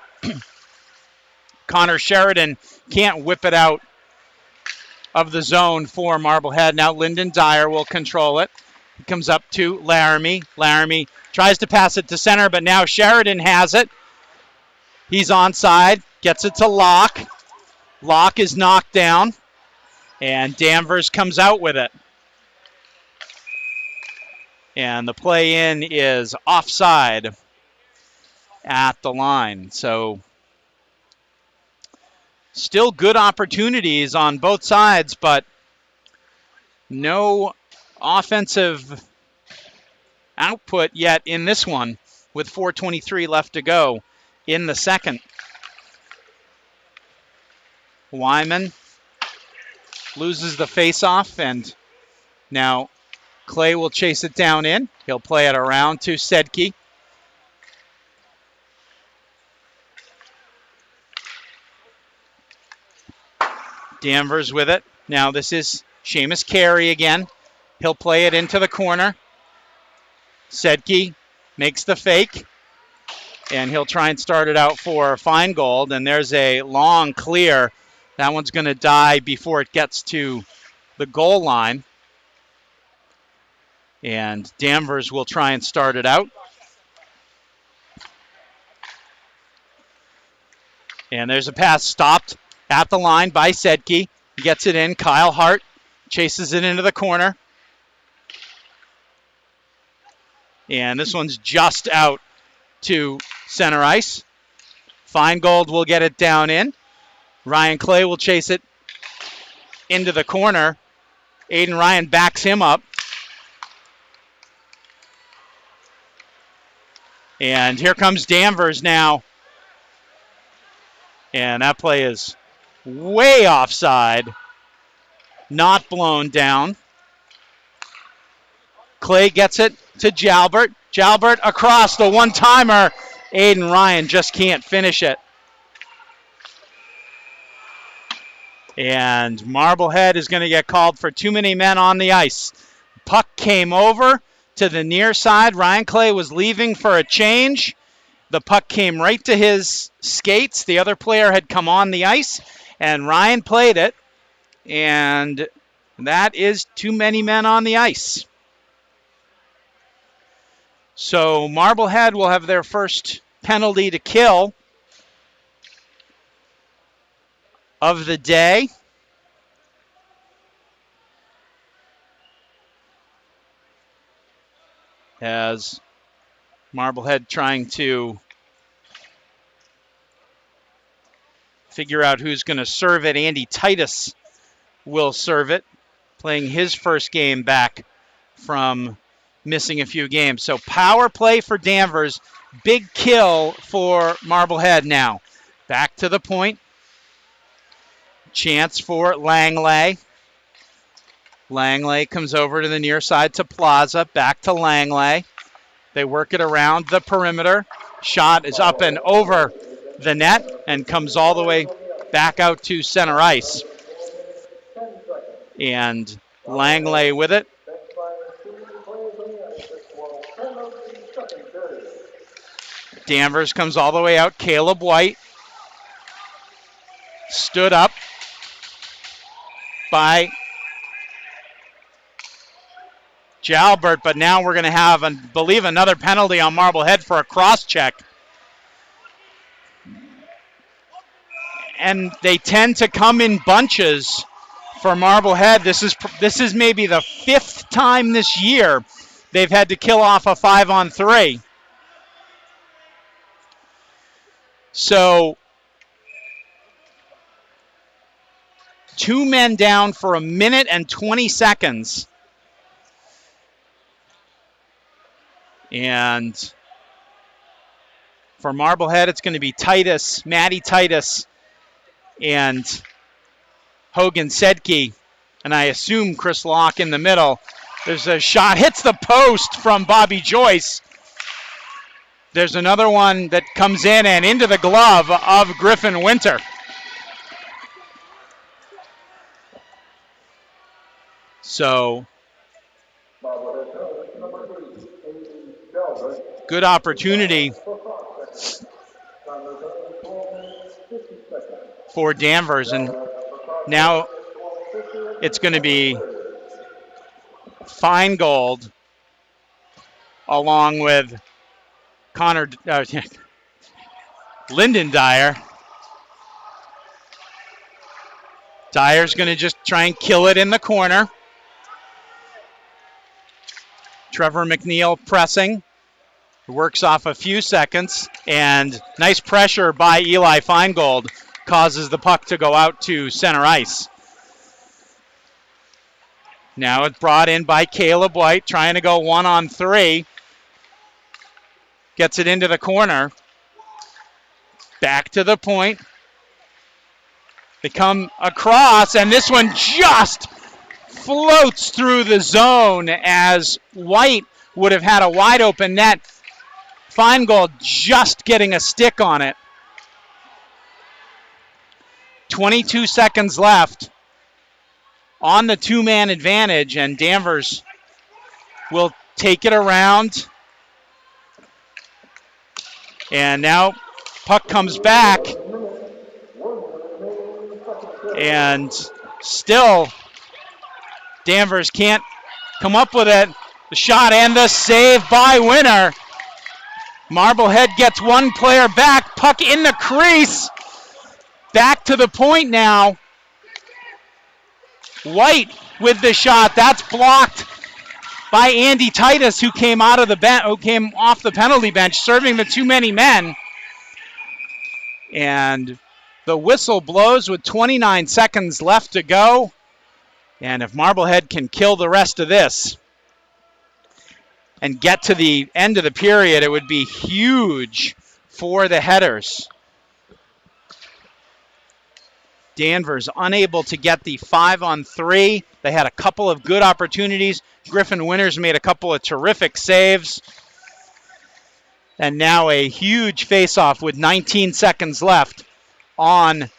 [SPEAKER 1] Connor Sheridan can't whip it out of the zone for Marblehead. Now Lyndon Dyer will control it. He comes up to Laramie. Laramie tries to pass it to center, but now Sheridan has it. He's onside, gets it to Locke. Locke is knocked down, and Danvers comes out with it. And the play in is offside at the line. So still good opportunities on both sides, but no offensive output yet in this one with 4:23 left to go in the second. Wyman loses the faceoff, and now Clay will chase it down in. He'll play it around to Sedke. Danvers with it. Now this is Seamus Carey again. He'll play it into the corner. Sedke makes the fake, and he'll try and start it out for Feingold, and there's a long clear. That one's going to die before it gets to the goal line. And Danvers will try and start it out. And there's a pass stopped at the line by Sedke. He gets it in. Kyle Hart chases it into the corner. And this one's just out to center ice. Feingold will get it down in. Ryan Clay will chase it into the corner. Aiden Ryan backs him up. And here comes Danvers now. And that play is way offside. Not blown down. Clay gets it to Jalbert. Jalbert across the one-timer. Aiden Ryan just can't finish it. And Marblehead is going to get called for too many men on the ice. Puck came over to the near side. Ryan Clay was leaving for a change. The puck came right to his skates. The other player had come on the ice, and Ryan played it. And that is too many men on the ice. So Marblehead will have their first penalty to kill of the day. As Marblehead trying to figure out who's going to serve it. Andy Titus will serve it, playing his first game back from missing a few games. So power play for Danvers. Big kill for Marblehead now. Back to the point. Chance for Langley. Langley comes over to the near side to Plaza. Back to Langley. They work it around the perimeter. Shot is up and over the net and comes all the way back out to center ice. And Langley with it. Danvers comes all the way out. Caleb White stood up by Jalbert, but now we're going to have, I believe, another penalty on Marblehead for a cross-check. And they tend to come in bunches for Marblehead. This is maybe the 5th time this year they've had to kill off a 5-on-3. So 2 men down for 1 minute and 20 seconds. And for Marblehead, it's going to be Titus, Matty Titus, and Hogan Sedke. And I assume Chris Locke in the middle. There's a shot, hits the post from Bobby Joyce. There's another one that comes in and into the glove of Griffin Winter. So, good opportunity for Danvers. And now it's going to be Feingold along with Lyndon Dyer. Dyer's going to just try and kill it in the corner. Trevor McNeil pressing. Works off a few seconds. And nice pressure by Eli Feingold causes the puck to go out to center ice. Now it's brought in by Caleb White, trying to go 1-on-3. Gets it into the corner. Back to the point. They come across, and this one just floats through the zone as White would have had a wide open net. Feingold just getting a stick on it. 22 seconds left on the 2-man advantage, and Danvers will take it around. And now puck comes back. And still Danvers can't come up with it. The shot and the save by Winter. Marblehead gets one player back. Puck in the crease. Back to the point now. White with the shot. That's blocked by Andy Titus, who came off the penalty bench, serving the too many men. And the whistle blows with 29 seconds left to go. And if Marblehead can kill the rest of this and get to the end of the period, it would be huge for the Headers. Danvers unable to get the 5-on-3. They had a couple of good opportunities. Griffin Winters made a couple of terrific saves. And now a huge face-off with 19 seconds left on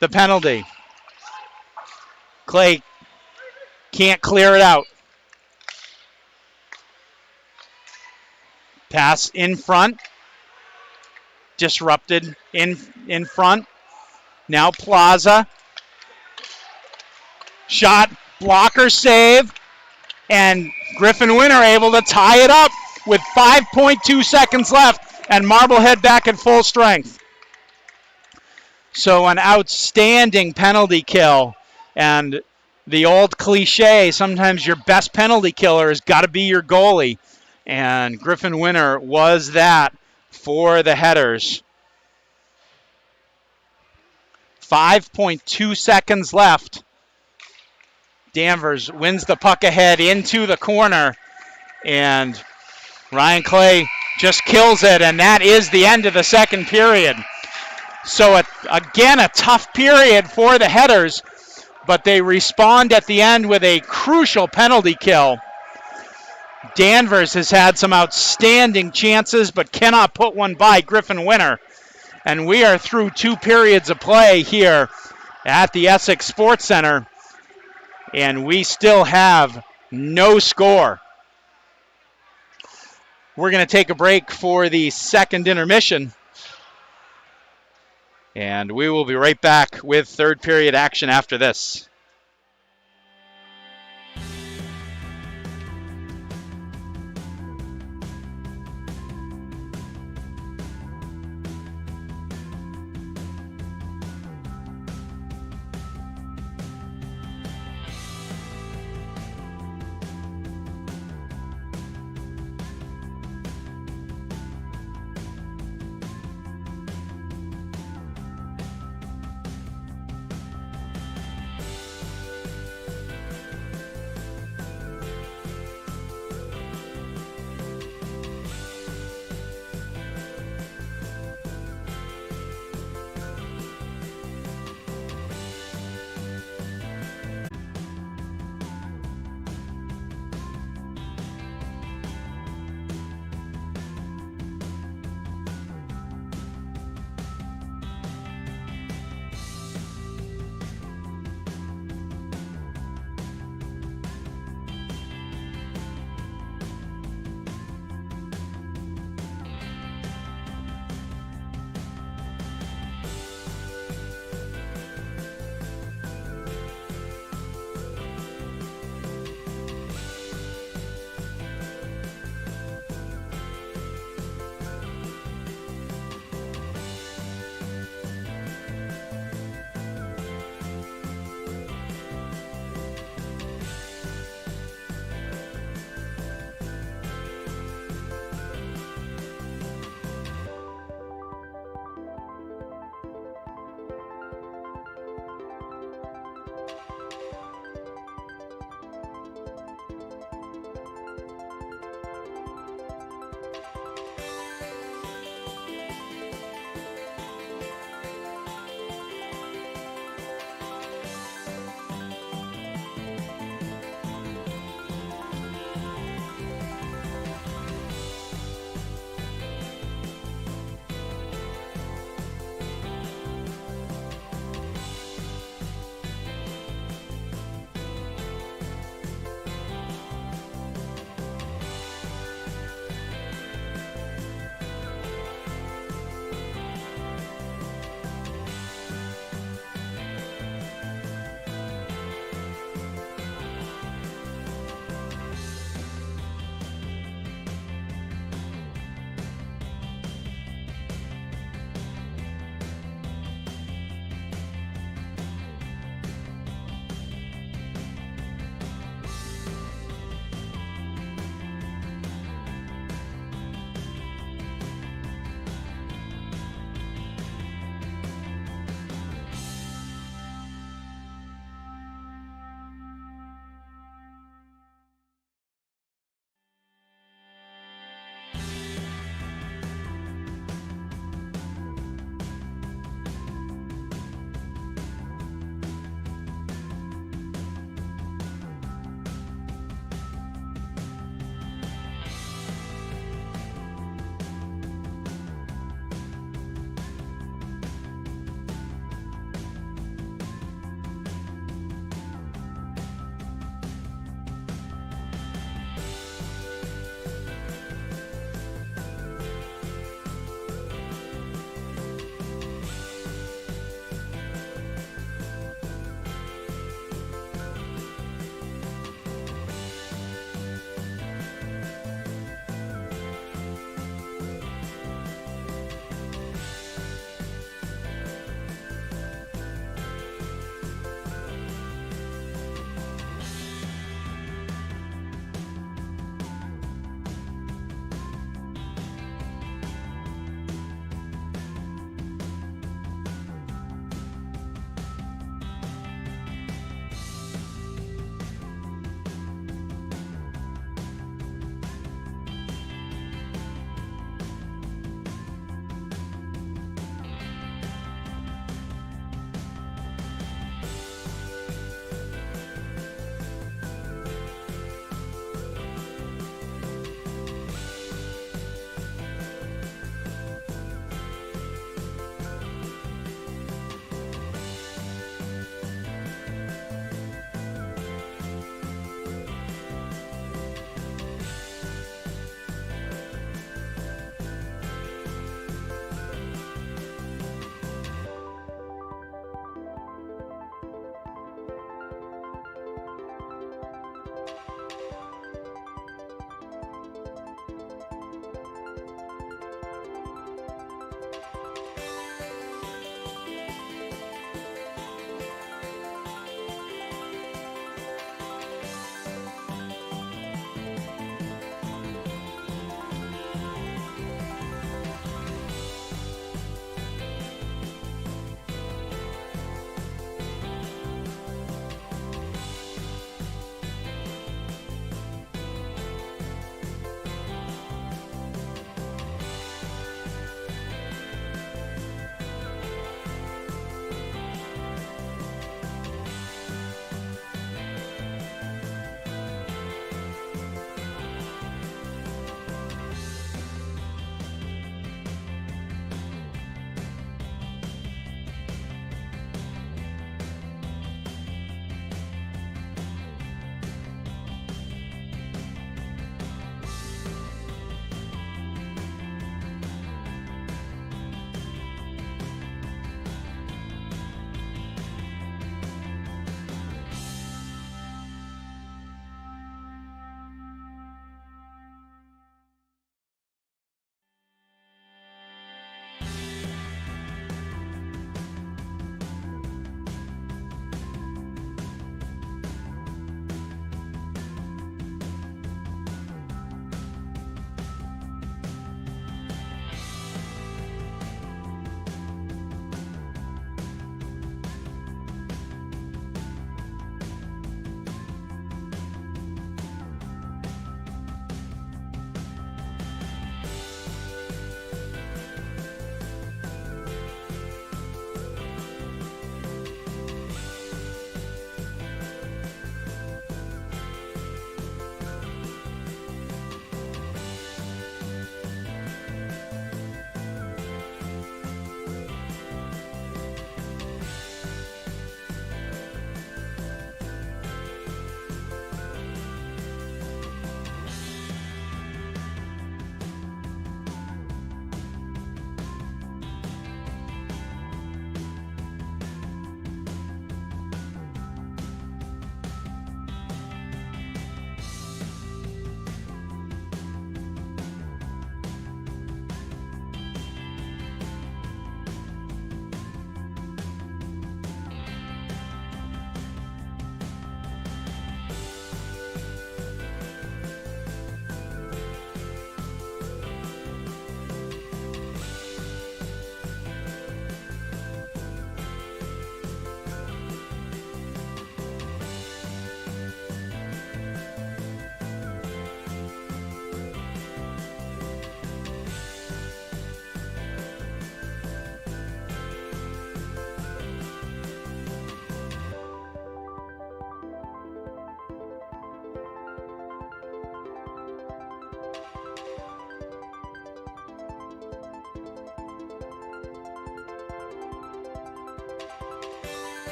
[SPEAKER 1] the penalty. Clay can't clear it out. Pass in front. Disrupted in front. Now Plaza. Shot, blocker save. And Griffin Winter able to tie it up with 5.2 seconds left. And Marblehead back at full strength. So an outstanding penalty kill. And the old cliche, sometimes your best penalty killer has got to be your goalie. And Griffin Winter was that for the Headers. 5.2 seconds left. Danvers wins the puck ahead into the corner. And Ryan Clay just kills it, and that is the end of the second period. So, again, a tough period for the Headers, but they respond at the end with a crucial penalty kill. Danvers has had some outstanding chances, but cannot put one by Griffin Winter. And we are through 2 periods of play here at the Essex Sports Center, and we still have no score. We're going to take a break for the second intermission, and we will be right back with third period action after this.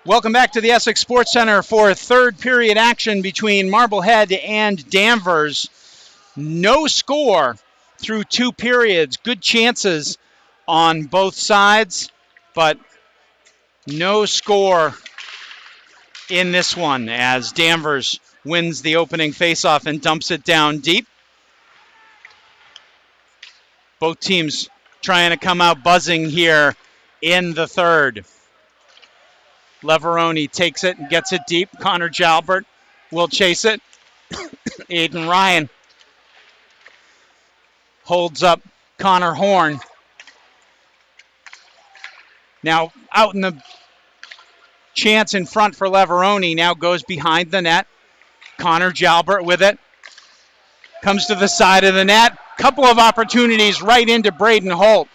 [SPEAKER 1] Welcome back to the Essex Sports Center for third period action between Marblehead and Danvers. No score through 2 periods. Good chances on both sides, but no score in this one as Danvers wins the opening faceoff and dumps it down deep. Both teams trying to come out buzzing here in the third. Leveroni takes it and gets it deep. Connor Jalbert will chase it. Aiden Ryan holds up Connor Horn. Now out in the chance in front for Leveroni. Now goes behind the net. Connor Jalbert with it. Comes to the side of the net. Couple of opportunities right into Braden Holt.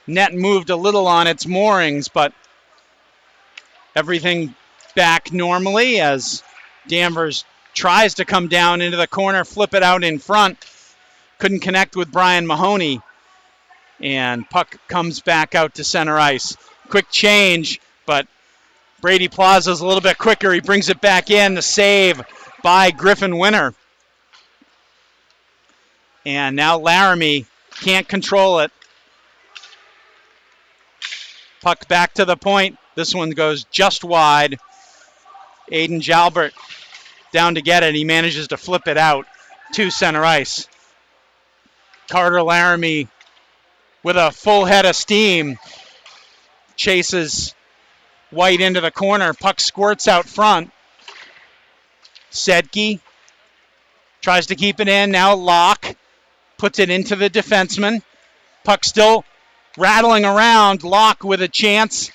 [SPEAKER 1] Net moved a little on its moorings, but everything back normally as Danvers tries to come down into the corner, flip it out in front. Couldn't connect with Brian Mahoney. And puck comes back out to center ice. Quick change, but Brady Plaza's a little bit quicker. He brings it back in. The save by Griffin Winter. And now Laramie can't control it. Puck back to the point. This one goes just wide. Aiden Jalbert down to get it. He manages to flip it out to center ice. Carter Laramie with a full head of steam chases White into the corner. Puck squirts out front. Sedke tries to keep it in. Now Locke puts it into the defenseman. Puck still rattling around. Locke with a chance.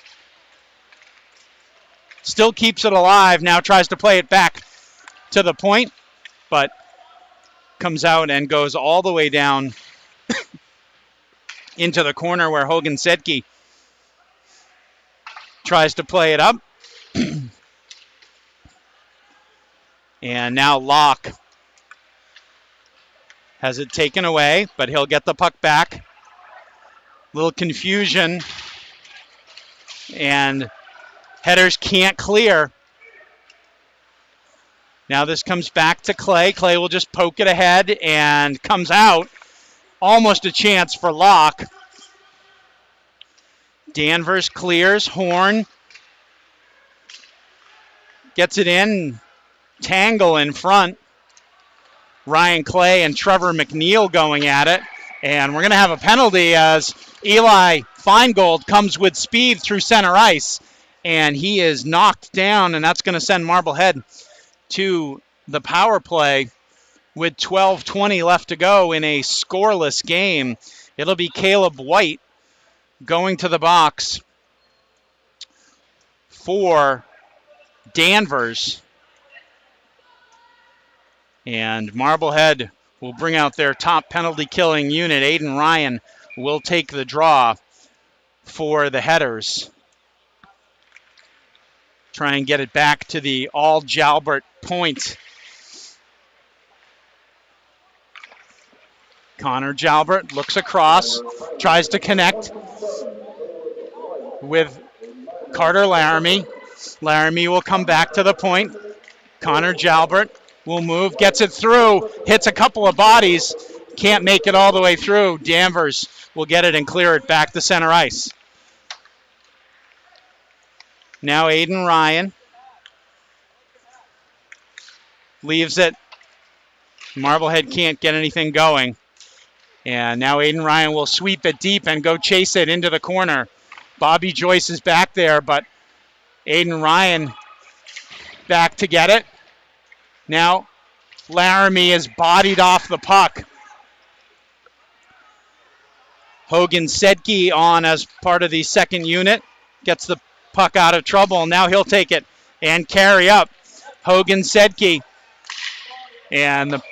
[SPEAKER 1] Still keeps it alive. Now tries to play it back to the point, but comes out and goes all the way down into the corner where Hogan Sedke tries to play it up. And now Locke has it taken away, but he'll get the puck back. Little confusion. And headers can't clear. Now this comes back to Clay. Clay will just poke it ahead and comes out. Almost a chance for Locke. Danvers clears. Horn gets it in. Tangle in front. Ryan Clay and Trevor McNeil going at it. And we're going to have a penalty as Eli Feingold comes with speed through center ice. And he is knocked down, and that's going to send Marblehead to the power play with 12:20 left to go in a scoreless game. It'll be Caleb White going to the box for Danvers. And Marblehead will bring out their top penalty-killing unit. Aiden Ryan will take the draw for the headers. Try and get it back to the all-Jalbert point. Connor Jalbert looks across, tries to connect with Carter Laramie. Laramie will come back to the point. Connor Jalbert will move, gets it through, hits a couple of bodies, can't make it all the way through. Danvers will get it and clear it back to center ice. Now Aiden Ryan leaves it. Marblehead can't get anything going. And now Aiden Ryan will sweep it deep and go chase it into the corner. Bobby Joyce is back there, but Aiden Ryan back to get it. Now Laramie is bodied off the puck. Hogan Sedke on as part of the second unit. Gets the puck out of trouble. Now he'll take it and carry up. Hogan Sedke. And the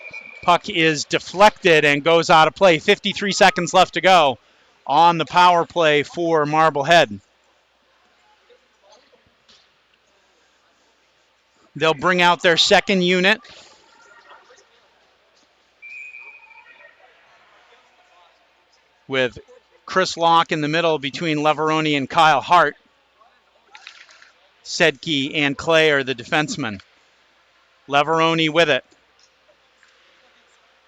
[SPEAKER 1] puck is deflected and goes out of play. 53 seconds left to go on the power play for Marblehead. They'll bring out their second unit. With Chris Locke in the middle between Leveroni and Kyle Hart. Sedke and Clay are the defensemen. Leveroni with it.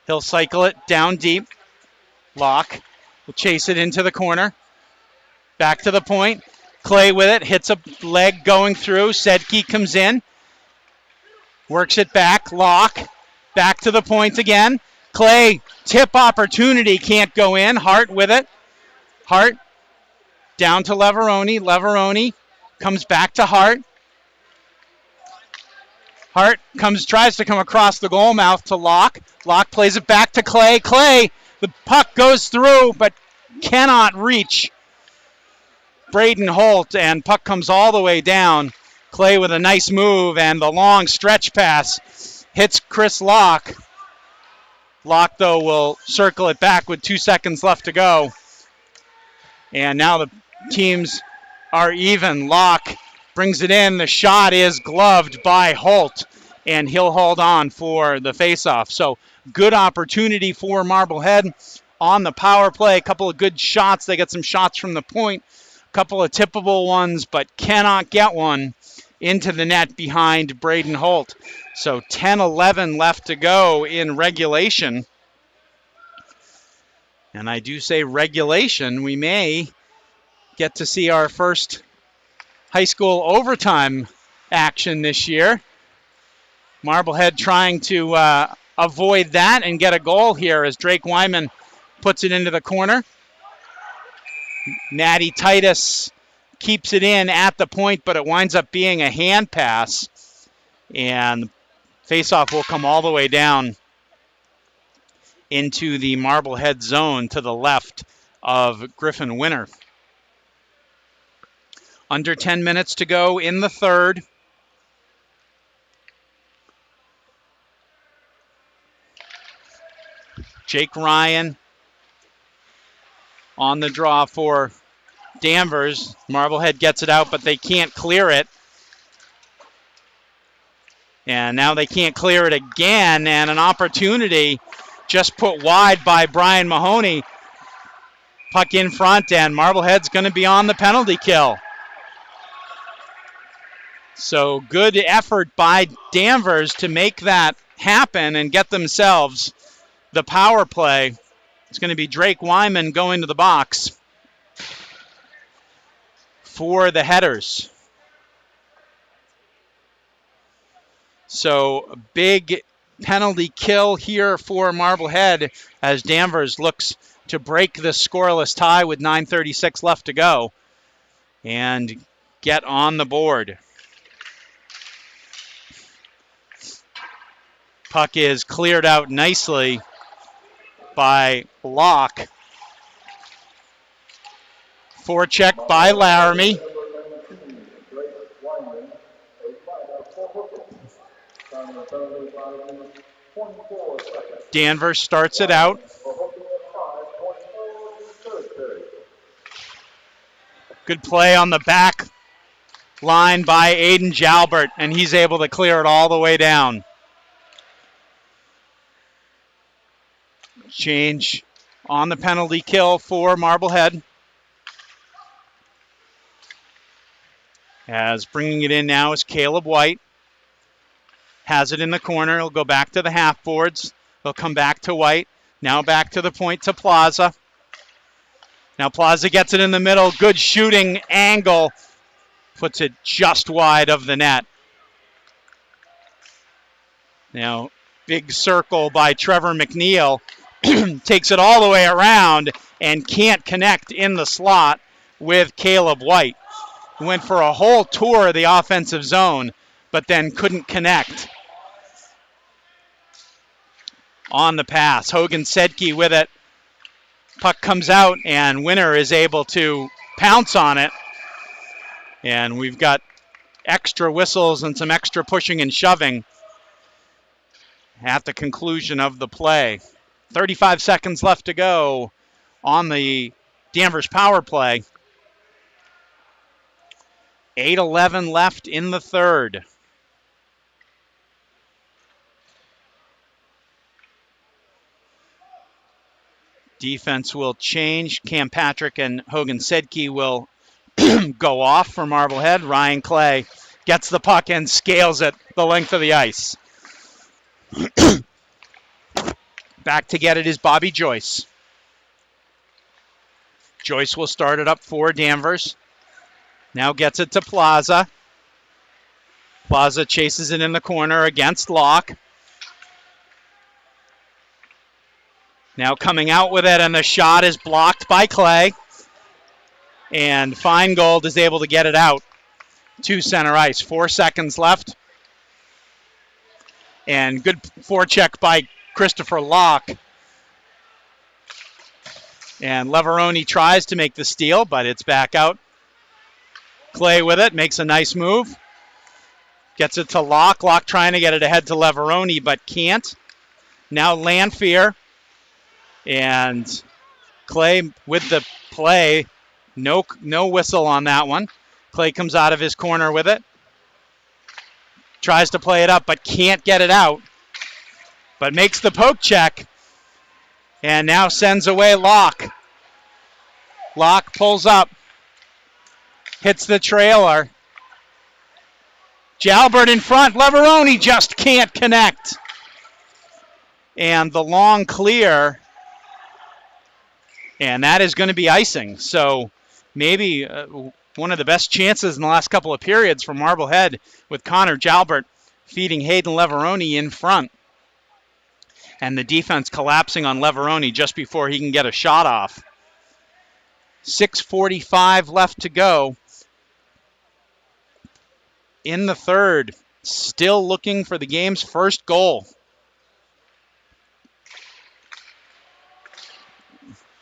[SPEAKER 1] He'll cycle it down deep. Locke will chase it into the corner. Back to the point. Clay with it. Hits a leg going through. Sedke comes in. Works it back. Locke. Back to the point again. Clay, tip opportunity. Can't go in. Hart with it. Hart down to Leveroni. Leveroni comes back to Hart. Hart tries to come across the goal mouth to Locke. Locke plays it back to Clay. Clay, the puck goes through but cannot reach Braden Holt, and puck comes all the way down. Clay with a nice move, and the long stretch pass hits Chris Locke. Locke, though, will circle it back with 2 seconds left to go. And now the teams are even. Locke brings it in. The shot is gloved by Holt, and he'll hold on for the faceoff. So good opportunity for Marblehead on the power play. A couple of good shots. They get some shots from the point. A couple of tippable ones, but cannot get one into the net behind Braden Holt. So 10-11 left to go in regulation. And I do say regulation. We may get to see our first high school overtime action this year. Marblehead trying to avoid that and get a goal here as Drake Wyman puts it into the corner. Natty Titus keeps it in at the point, but it winds up being a hand pass. And faceoff will come all the way down into the Marblehead zone to the left of Griffin Winter. Under 10 minutes to go in the third. Jake Ryan on the draw for Danvers. Marblehead gets it out, but they can't clear it. And now they can't clear it again, and an opportunity just put wide by Brian Mahoney. Puck in front, and Marblehead's going to be on the penalty kill. So good effort by Danvers to make that happen and get themselves the power play. It's going to be Drake Wyman going to the box for the headers. So a big penalty kill here for Marblehead as Danvers looks to break the scoreless tie with 9:36 left to go and get on the board. Puck is cleared out nicely by Locke. Forecheck by Laramie. Danvers starts it out. Good play on the back line by Aiden Jalbert, and he's able to clear it all the way down. Change on the penalty kill for Marblehead. As bringing it in now is Caleb White. Has it in the corner. He'll go back to the half boards. He'll come back to White. Now back to the point to Plaza. Now Plaza gets it in the middle. Good shooting angle. Puts it just wide of the net. Now big circle by Trevor McNeil. Takes it all the way around and can't connect in the slot with Caleb White. Went for a whole tour of the offensive zone, but then couldn't connect on the pass. Hogan Sedke with it. Puck comes out, and Winter is able to pounce on it. And we've got extra whistles and some extra pushing and shoving at the conclusion of the play. 35 seconds left to go on the Danvers power play. 8:11 left in the third. Defense will change. Cam Patrick and Hogan Sedke will go off for Marblehead. Ryan Clay gets the puck and scales it the length of the ice. Back to get it is Bobby Joyce. Joyce will start it up for Danvers. Now gets it to Plaza. Plaza chases it in the corner against Locke. Now coming out with it, and the shot is blocked by Clay. And Feingold is able to get it out to center ice. 4 seconds left. And good forecheck by Christopher Locke. And Leveroni tries to make the steal, but it's back out. Clay with it, makes a nice move. Gets it to Locke. Locke trying to get it ahead to Leveroni, but can't. Now Lanfear. And Clay with the play. No whistle on that one. Clay comes out of his corner with it. Tries to play it up, but can't get it out. But makes the poke check. And now sends away Locke. Locke pulls up. Hits the trailer. Jalbert in front. Leveroni just can't connect. And the long clear. And that is going to be icing. So maybe one of the best chances in the last couple of periods for Marblehead with Connor Jalbert feeding Hayden Leveroni in front. And the defense collapsing on Leveroni just before he can get a shot off. 6:45 left to go in the third. Still looking for the game's first goal.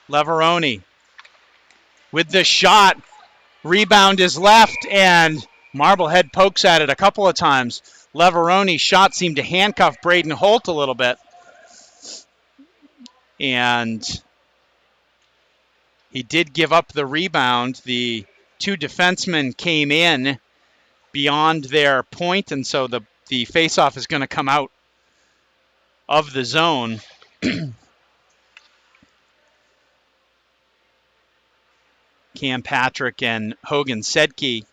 [SPEAKER 1] Leveroni with the shot. Rebound is left, and Marblehead pokes at it a couple of times. Leveroni's shot seemed to handcuff Braden Holt a little bit. And he did give up the rebound. The two defensemen came in beyond their point, and so the faceoff is going to come out of the zone. Cam Patrick and Hogan Sedke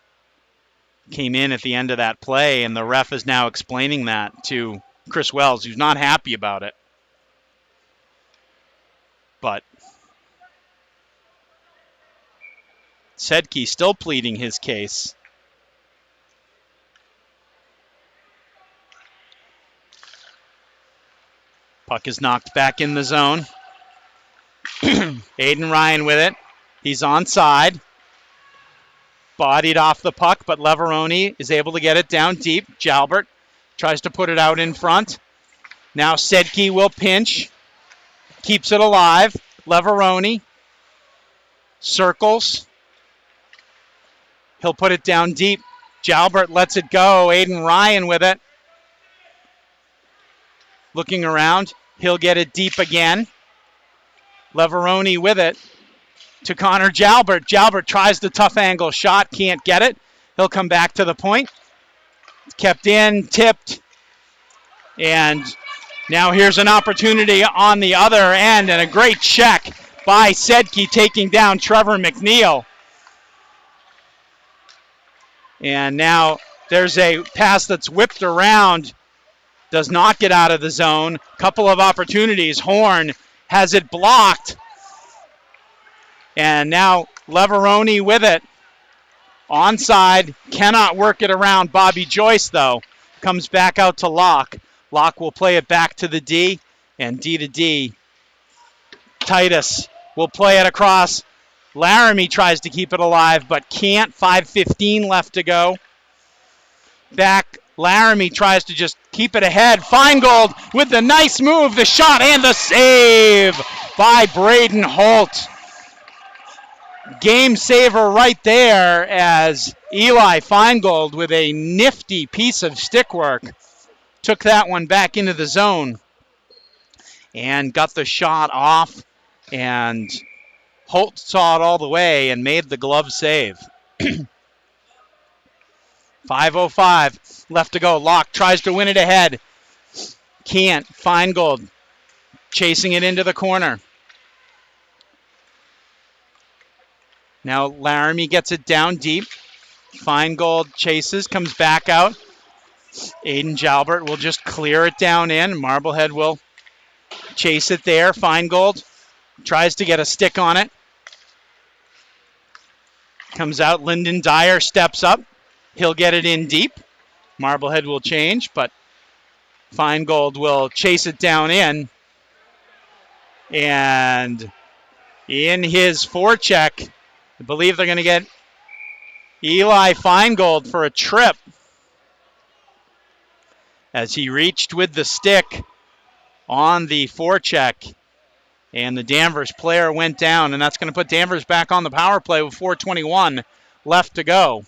[SPEAKER 1] came in at the end of that play, and the ref is now explaining that to Chris Wells, who's not happy about it. But Sedke still pleading his case. Puck is knocked back in the zone. Aiden Ryan with it. He's onside. Bodied off the puck, but Leveroni is able to get it down deep. Jalbert tries to put it out in front. Now Sedke will pinch. Keeps it alive. Leveroni circles. He'll put it down deep. Jalbert lets it go. Aiden Ryan with it. Looking around. He'll get it deep again. Leveroni with it to Connor Jalbert. Jalbert tries the tough angle shot. Can't get it. He'll come back to the point. Kept in. Tipped. And now here's an opportunity on the other end, and a great check by Sedke taking down Trevor McNeil. And now there's a pass that's whipped around, does not get out of the zone. Couple of opportunities. Horn has it blocked. And now Leveroni with it. Onside, cannot work it around Bobby Joyce though. Comes back out to Locke. Locke will play it back to the D, and D to D. Titus will play it across. Laramie tries to keep it alive, but can't. 5:15 left to go. Back, Laramie tries to just keep it ahead. Feingold with the nice move, the shot, and the save by Braden Holt. Game saver right there as Eli Feingold with a nifty piece of stick work took that one back into the zone and got the shot off, and Holt saw it all the way and made the glove save. 5:05 left to go. Locke tries to win it ahead. Can't. Feingold chasing it into the corner. Now Laramie gets it down deep. Feingold chases, comes back out. Aiden Jalbert will just clear it down in. Marblehead will chase it there. Feingold tries to get a stick on it. Comes out. Lyndon Dyer steps up. He'll get it in deep. Marblehead will change, but Feingold will chase it down in. And in his forecheck, I believe they're going to get Eli Feingold for a trip as he reached with the stick on the forecheck. And the Danvers player went down, and that's going to put Danvers back on the power play with 4:21 left to go.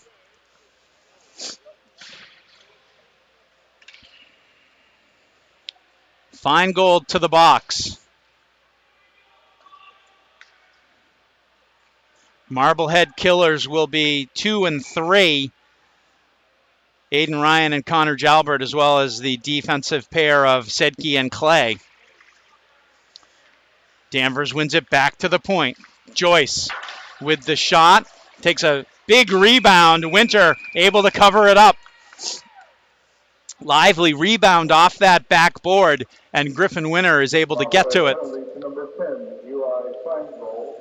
[SPEAKER 1] Feingold to the box. Marblehead killers will be 2 and 3. Aiden Ryan and Connor Jalbert, as well as the defensive pair of Sedke and Clay. Danvers wins it back to the point. Joyce with the shot. Takes a big rebound. Winter able to cover it up. Lively rebound off that backboard, and Griffin Winter is able to get to it.
[SPEAKER 2] Number 10, Eli Feingold,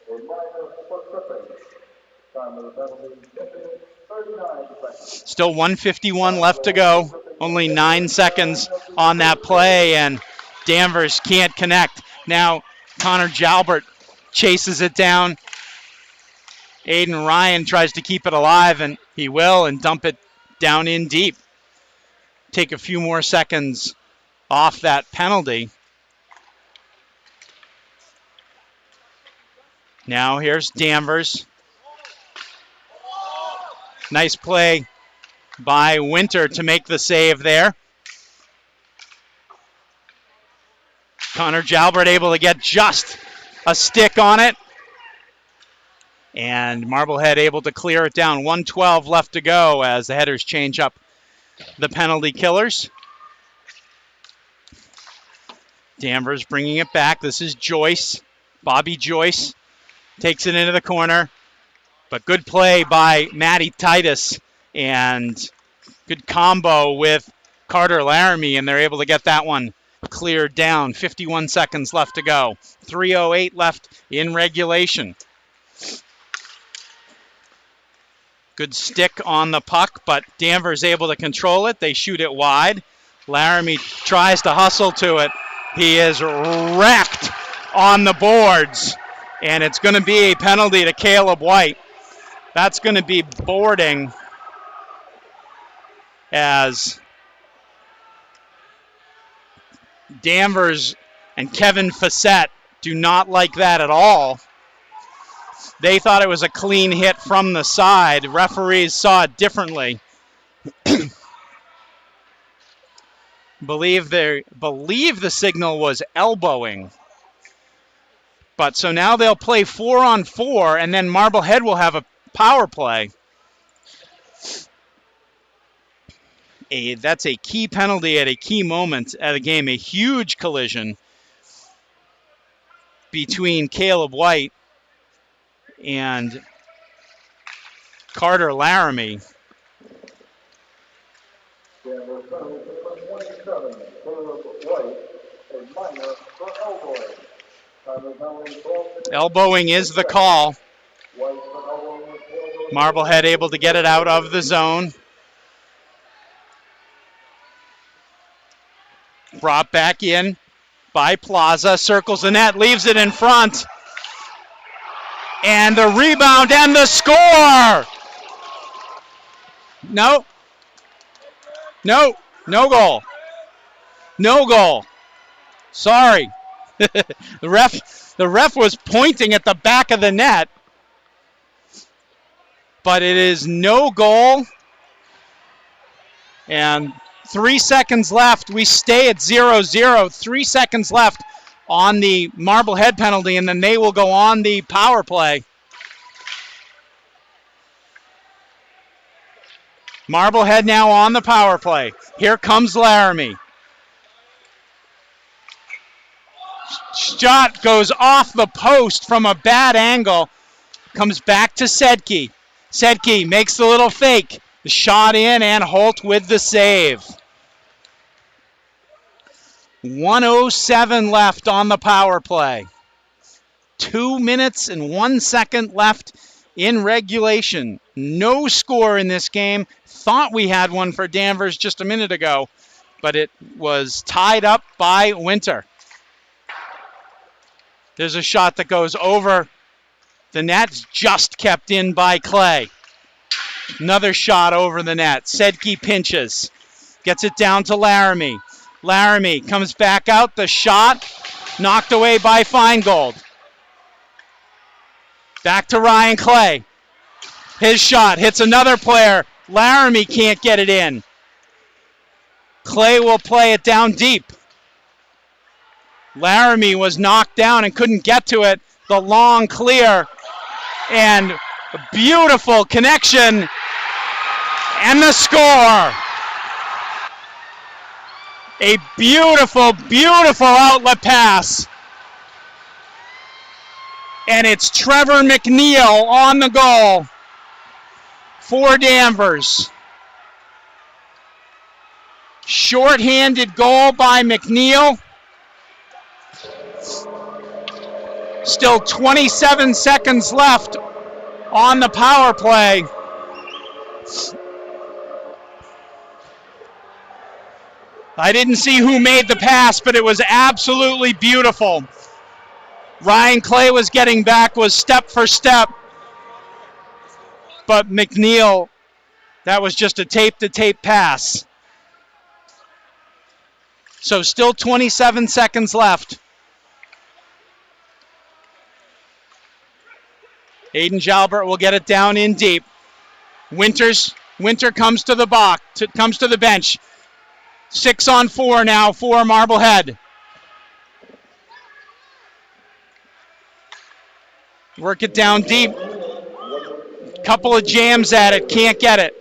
[SPEAKER 2] a minor for tripping. Time of the penalty, 39 seconds.
[SPEAKER 1] Still 1:51 left to go. Only 9 seconds on that play, and Danvers can't connect. Now Connor Jalbert chases it down. Aiden Ryan tries to keep it alive, and he will, and dump it down in deep. Take a few more seconds off that penalty. Now here's Danvers. Nice play by Winter to make the save there. Connor Jalbert able to get just a stick on it. And Marblehead able to clear it down. 1:12 left to go as the Headers change up the penalty killers. Danvers bringing it back. This is Joyce. Bobby Joyce takes it into the corner. But good play by Matty Titus and good combo with Carter Laramie, and they're able to get that one cleared down. 51 seconds left to go. 3:08 left in regulation. Good stick on the puck, but Danvers able to control it. They shoot it wide. Laramie tries to hustle to it. He is wrecked on the boards, and it's going to be a penalty to Caleb White. That's going to be boarding as Danvers and Kevin Fassett do not like that at all. They thought it was a clean hit from the side. Referees saw it differently. believe the signal was elbowing. But so now they'll play 4-on-4, and then Marblehead will have a power play. That's a key penalty at a key moment at a game. A huge collision between Caleb White and Carter Laramie. Elbowing is the call. Marblehead able to get it out of the zone. Brought back in by Plaza. Circles the net, leaves it in front. And the rebound and the score! No goal. No goal. Sorry. The ref was pointing at the back of the net. But it is no goal. And 3 seconds left. We stay at 0-0. 3 seconds left on the Marblehead penalty, and then they will go on the power play. Marblehead now on the power play. Here comes Laramie. Shot goes off the post from a bad angle. Comes back to Sedke. Sedke makes the little fake. The shot in, and Holt with the save. 1:07 left on the power play. 2 minutes and 1 second left in regulation. No score in this game. Thought we had one for Danvers just a minute ago, but it was tied up by Winter. There's a shot that goes over the net, just kept in by Clay. Another shot over the net. Sedke pinches, gets it down to Laramie. Laramie comes back out. The shot knocked away by Feingold. Back to Ryan Clay. His shot hits another player. Laramie can't get it in. Clay will play it down deep. Laramie was knocked down and couldn't get to it. The long clear and a beautiful connection and the score. A beautiful, beautiful outlet pass. And it's Trevor McNeil on the goal for Danvers. Short-handed goal by McNeil. Still 27 seconds left on the power play. I didn't see who made the pass, but it was absolutely beautiful. Ryan Clay was getting back, was step for step. But McNeil, that was just a tape-to-tape pass. So still 27 seconds left. Aiden Jalbert will get it down in deep. Winter comes to the box, comes to the bench. 6-on-4 now for Marblehead. Work it down deep. Couple of jams at it, can't get it.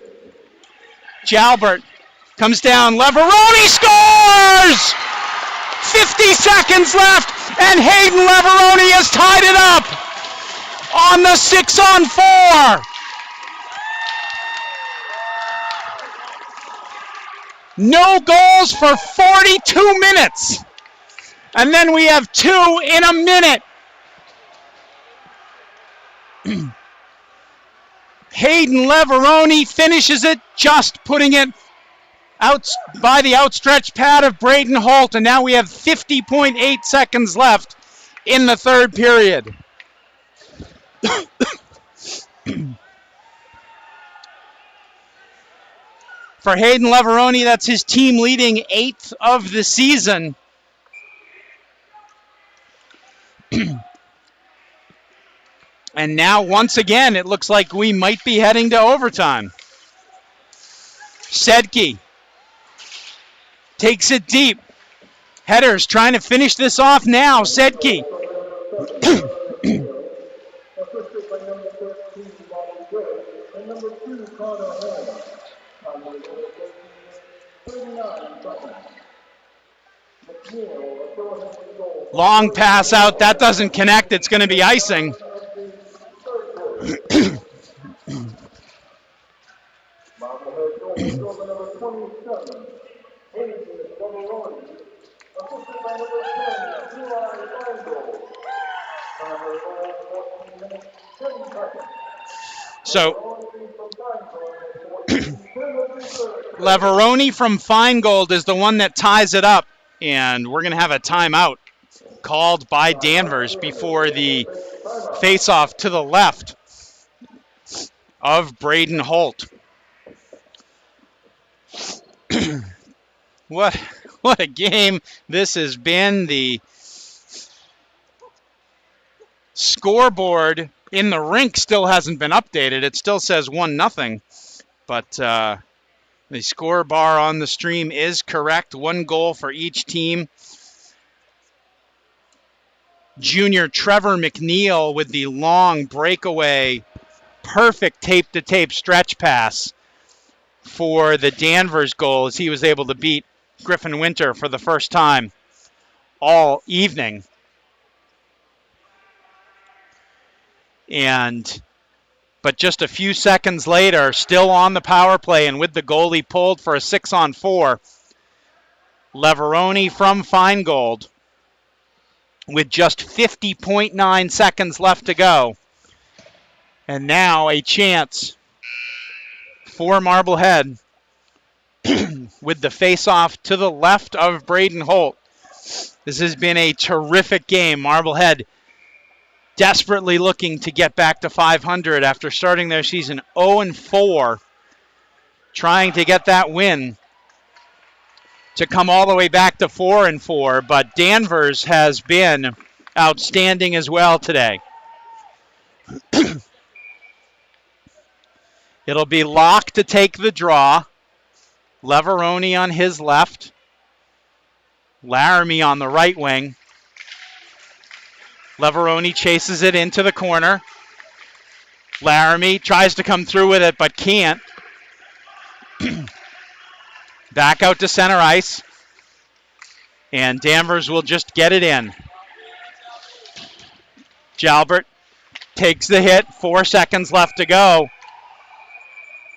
[SPEAKER 1] Jalbert comes down. Leveroni scores! 50 seconds left, and Hayden Leveroni has tied it up on the 6-on-4. No goals for 42 minutes. And then we have 2 in a minute. Hayden Leveroni finishes it, just putting it out by the outstretched pad of Braden Holt. And now we have 50.8 seconds left in the third period. For Hayden Leveroni, that's his team leading 8th of the season. And now, once again, it looks like we might be heading to overtime. Sedke takes it deep. Headers trying to finish this off now. Sedke. Long pass out. That doesn't connect. It's going to be icing. So Leveroni from Feingold is the one that ties it up, and we're going to have a timeout called by Danvers before the face-off to the left of Braden Holt. What a game this has been. The scoreboard in the rink still hasn't been updated. It still says 1-0, but the score bar on the stream is correct. 1 goal for each team. Junior Trevor McNeil with the long breakaway, perfect tape-to-tape stretch pass for the Danvers goal, as he was able to beat Griffin Winter for the first time all evening. And But just a few seconds later, still on the power play and with the goalie pulled for a 6-on-4, Leveroni from Feingold with just 50.9 seconds left to go. And now a chance for Marblehead with the face-off to the left of Braden Holt. This has been a terrific game. Marblehead desperately looking to get back to 500 after starting their season 0-4, trying to get that win to come all the way back to 4-4. But Danvers has been outstanding as well today. It'll be Locke to take the draw. Leveroni on his left. Laramie on the right wing. Leveroni chases it into the corner. Laramie tries to come through with it but can't. Back out to center ice. And Danvers will just get it in. Jalbert takes the hit. 4 seconds left to go.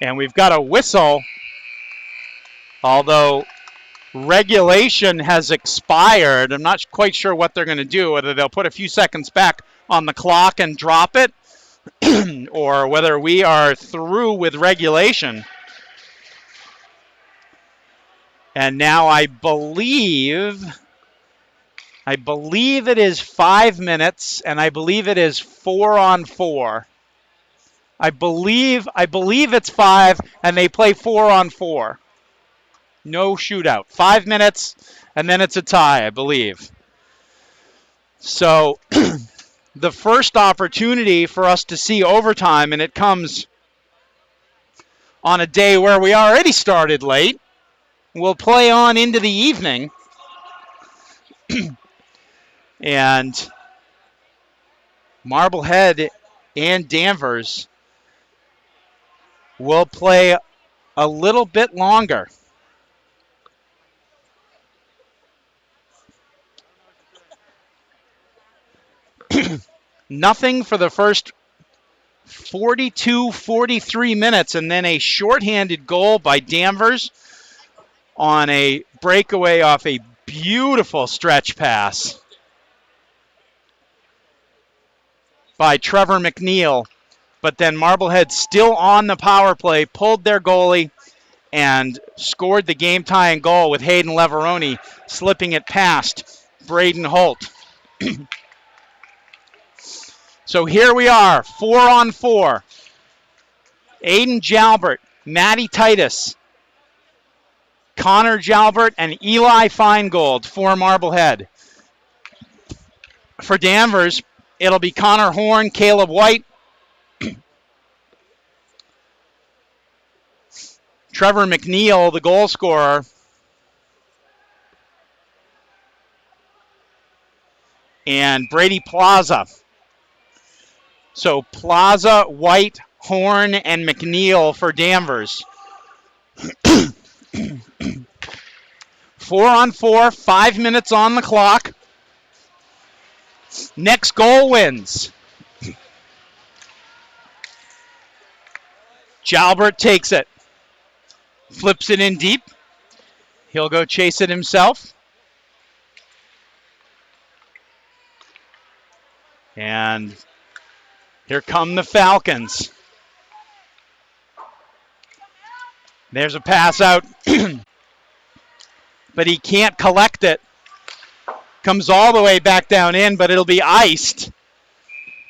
[SPEAKER 1] And we've got a whistle. Although regulation has expired, I'm not quite sure what they're going to do, whether they'll put a few seconds back on the clock and drop it, or whether we are through with regulation. And now I believe it is 5 minutes, and I believe it is 4-on-4. I believe it's 5, and they play 4-on-4. No shootout. 5 minutes, and then it's a tie, I believe. So the first opportunity for us to see overtime, and it comes on a day where we already started late. We'll play on into the evening. And Marblehead and Danvers will play a little bit longer. Nothing for the first 43 minutes, and then a shorthanded goal by Danvers on a breakaway off a beautiful stretch pass by Trevor McNeil. But then Marblehead still on the power play, pulled their goalie, and scored the game-tying goal with Hayden Leveroni slipping it past Braden Holt. So here we are, 4-on-4. Aiden Jalbert, Matty Titus, Connor Jalbert, and Eli Feingold for Marblehead. For Danvers, it'll be Connor Horn, Caleb White, Trevor McNeil, the goal scorer, and Brady Plaza. So Plaza, White, Horn, and McNeil for Danvers. 4-on-4, 5 minutes on the clock. Next goal wins. Jalbert takes it. Flips it in deep. He'll go chase it himself. And here come the Falcons. There's a pass out. But he can't collect it. Comes all the way back down in, but it'll be iced.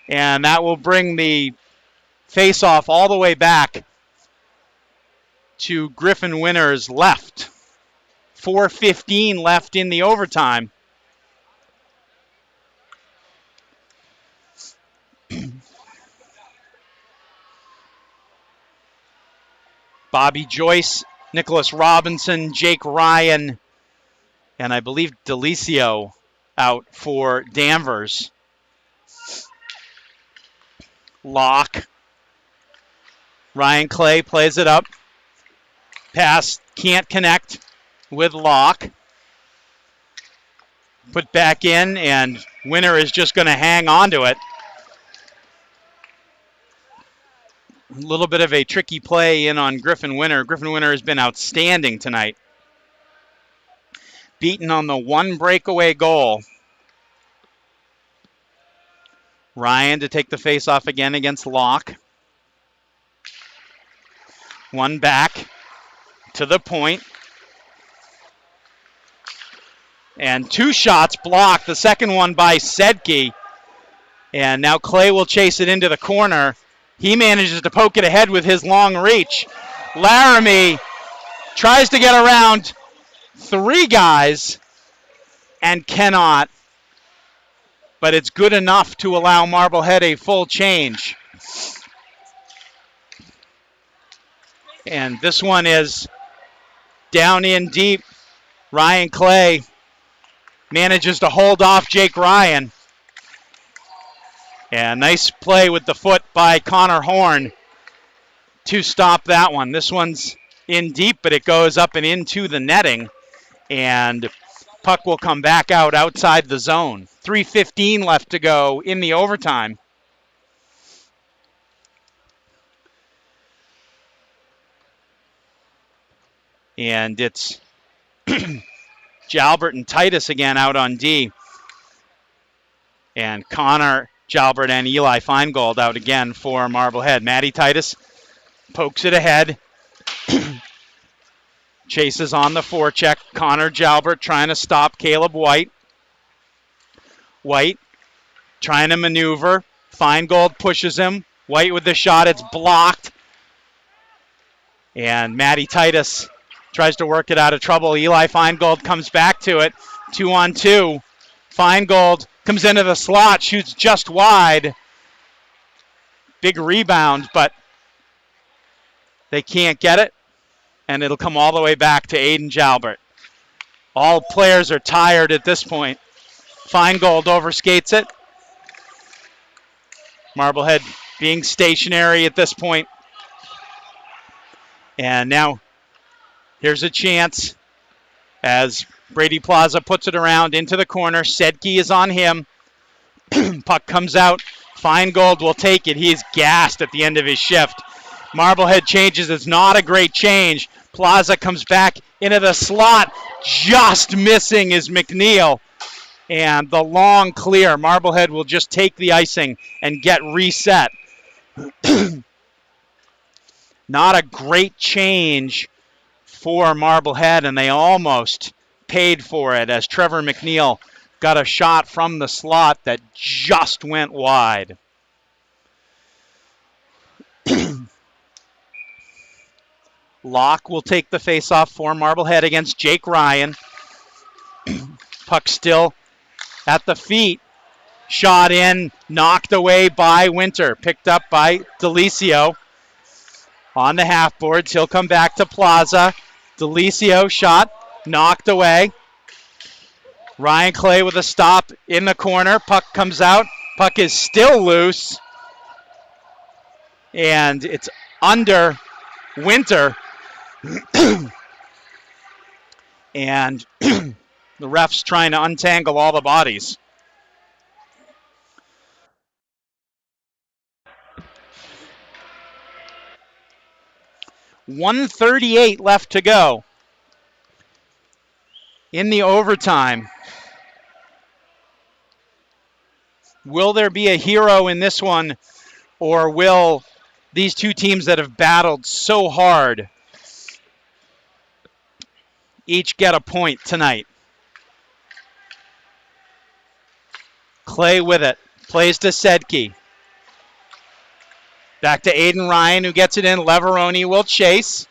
[SPEAKER 1] And that will bring the face-off all the way back to Griffin Winter's left. 4:15 left in the overtime. Bobby Joyce, Nicholas Robinson, Jake Ryan, and I believe Delicio out for Danvers. Locke. Ryan Clay plays it up. Pass can't connect with Locke. Put back in, and Winter is just going to hang on to it. A little bit of a tricky play in on Griffin Winter. Griffin Winter has been outstanding tonight. Beaten on the one breakaway goal. Ryan to take the face-off again against Locke. One back to the point. And two shots blocked. The second one by Sedke. And now Clay will chase it into the corner. He manages to poke it ahead with his long reach. Laramie tries to get around three guys and cannot. But it's good enough to allow Marblehead a full change. And this one is down in deep. Ryan Clay manages to hold off Jake Ryan. And nice play with the foot by Connor Horn to stop that one. This one's in deep, but it goes up and into the netting. And puck will come back out outside the zone. 3:15 left to go in the overtime. And it's Jalbert and Titus again out on D. And Connor, Jalbert, and Eli Feingold out again for Marblehead. Matty Titus pokes it ahead. Chases on the forecheck. Connor Jalbert trying to stop Caleb White. White trying to maneuver. Feingold pushes him. White with the shot. It's blocked. And Matty Titus tries to work it out of trouble. Eli Feingold comes back to it. 2-on-2. Feingold comes into the slot, shoots just wide. Big rebound, but they can't get it. And it'll come all the way back to Aiden Jalbert. All players are tired at this point. Feingold overskates it. Marblehead being stationary at this point. And now here's a chance as Brady Plaza puts it around into the corner. Sedke is on him. Puck comes out. Feingold will take it. He is gassed at the end of his shift. Marblehead changes. It's not a great change. Plaza comes back into the slot. Just missing is McNeil. And the long clear. Marblehead will just take the icing and get reset. Not a great change for Marblehead, and they almost paid for it as Trevor McNeil got a shot from the slot that just went wide. Locke will take the faceoff for Marblehead against Jake Ryan. Puck still at the feet. Shot in, knocked away by Winter. Picked up by Delicio. On the half boards, he'll come back to Plaza. Delicio shot, knocked away. Ryan Clay with a stop in the corner. Puck comes out. Puck is still loose. And it's under Winter. And the ref's trying to untangle all the bodies. .138 left to go in the overtime. Will there be a hero in this one, or will these two teams that have battled so hard each get a point tonight? Clay with it. Plays to Sedke. Back to Aiden Ryan, who gets it in. Leveroni will chase.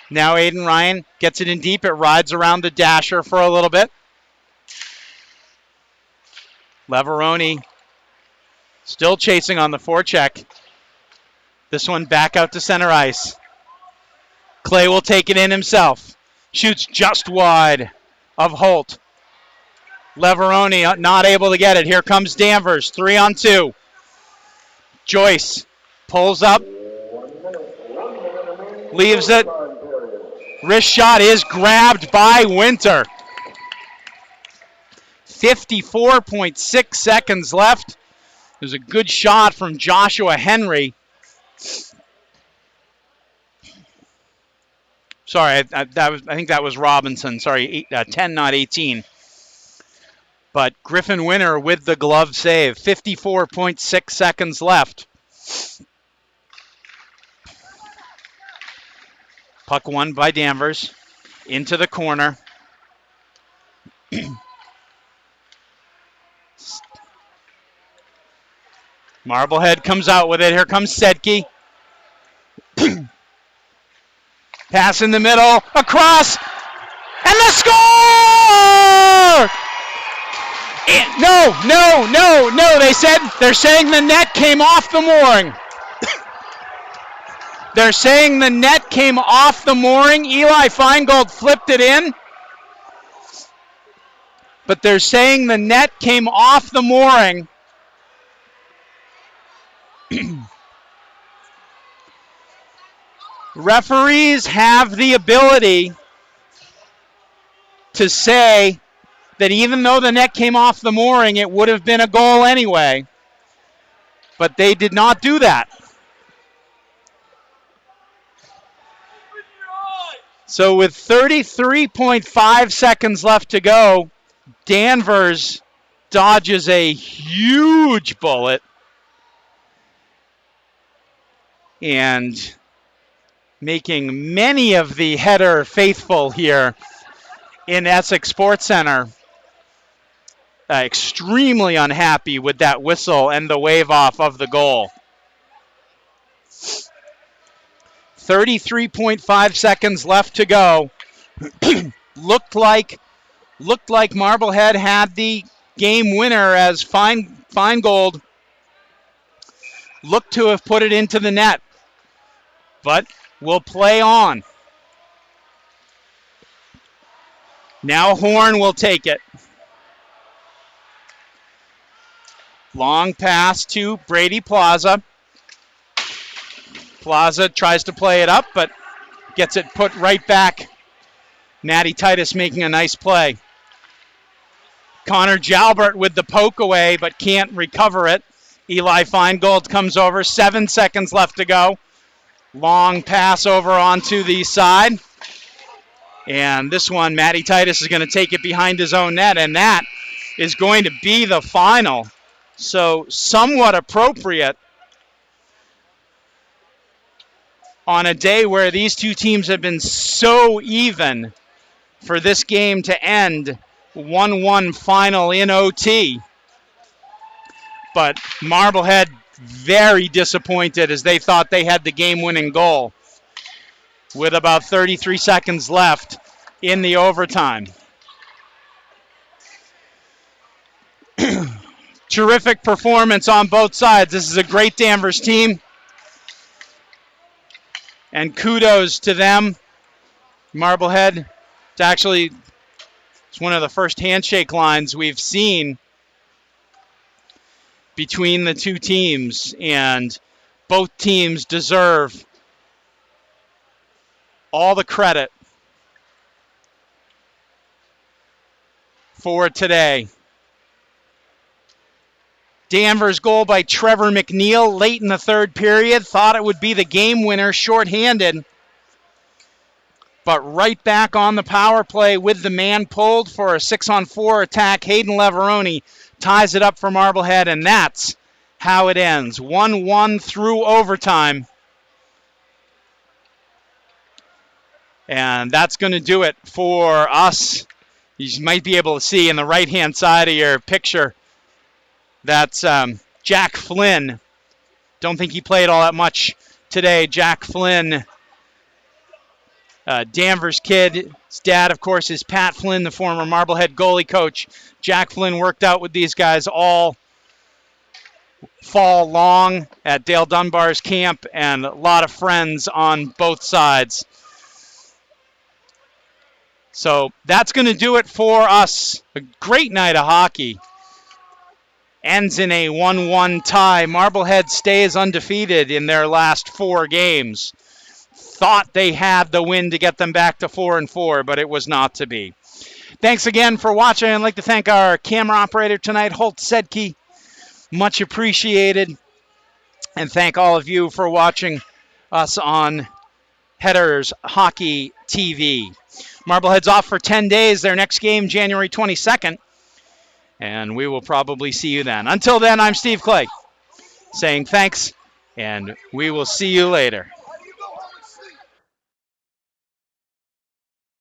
[SPEAKER 1] Now Aiden Ryan gets it in deep. It rides around the dasher for a little bit. Leveroni still chasing on the forecheck. This one back out to center ice. Clay will take it in himself. Shoots just wide of Holt. Leveroni not able to get it. Here comes Danvers. 3-on-2. Joyce pulls up. Leaves it. Wrist shot is grabbed by Winter. 54.6 seconds left. There's a good shot from Joshua Henry. Sorry, I think that was Robinson. Sorry, 10, not 18. But Griffin Winter with the glove save. 54.6 seconds left. Puck won by Danvers. Into the corner. Marblehead comes out with it. Here comes Sedke. Pass in the middle. Across. And the score! No. They're saying the net came off the mooring. They're saying the net came off the mooring. Eli Feingold flipped it in. But they're saying the net came off the mooring. Referees have the ability to say that even though the net came off the mooring, it would have been a goal anyway. But they did not do that. So with 33.5 seconds left to go, Danvers dodges a huge bullet and making many of the header faithful here in Essex Sports Center extremely unhappy with that whistle and the wave off of the goal. 33.5 seconds left to go. Looked like Marblehead had the game winner as Feingold looked to have put it into the net. But we'll play on. Now Horn will take it. Long pass to Brady Plaza. Plaza tries to play it up, but gets it put right back. Matty Titus making a nice play. Connor Jalbert with the poke away, but can't recover it. Eli Feingold comes over. 7 seconds left to go. Long pass over onto the side. And this one, Matty Titus is going to take it behind his own net, and that is going to be the final. So somewhat appropriate on a day where these two teams have been so even for this game to end 1-1 final in OT. But Marblehead very disappointed as they thought they had the game-winning goal with about 33 seconds left in the overtime. Terrific performance on both sides. This is a great Danvers team. And kudos to them. Marblehead, it's one of the first handshake lines we've seen between the two teams, and both teams deserve all the credit for today. Danvers goal by Trevor McNeil late in the third period. Thought it would be the game winner, shorthanded. But right back on the power play with the man pulled for a 6-on-4 attack. Hayden Leveroni ties it up for Marblehead, and that's how it ends. 1-1 through overtime. And that's going to do it for us. You might be able to see in the right-hand side of your picture, that's Jack Flynn. Don't think he played all that much today. Jack Flynn, Danvers kid. His dad, of course, is Pat Flynn, the former Marblehead goalie coach. Jack Flynn worked out with these guys all fall long at Dale Dunbar's camp, and a lot of friends on both sides. So that's going to do it for us. A great night of hockey. Ends in a 1-1 tie. Marblehead stays undefeated in their last 4 games. Thought they had the win to get them back to 4-4, but it was not to be. Thanks again for watching. I'd like to thank our camera operator tonight, Holt Sedke. Much appreciated. and thank all of you for watching us on Headers Hockey TV. Marblehead's off for 10 days. Their next game, January 22nd, and we will probably see you then. Until then, I'm Steve Clay saying thanks, and we will see you later.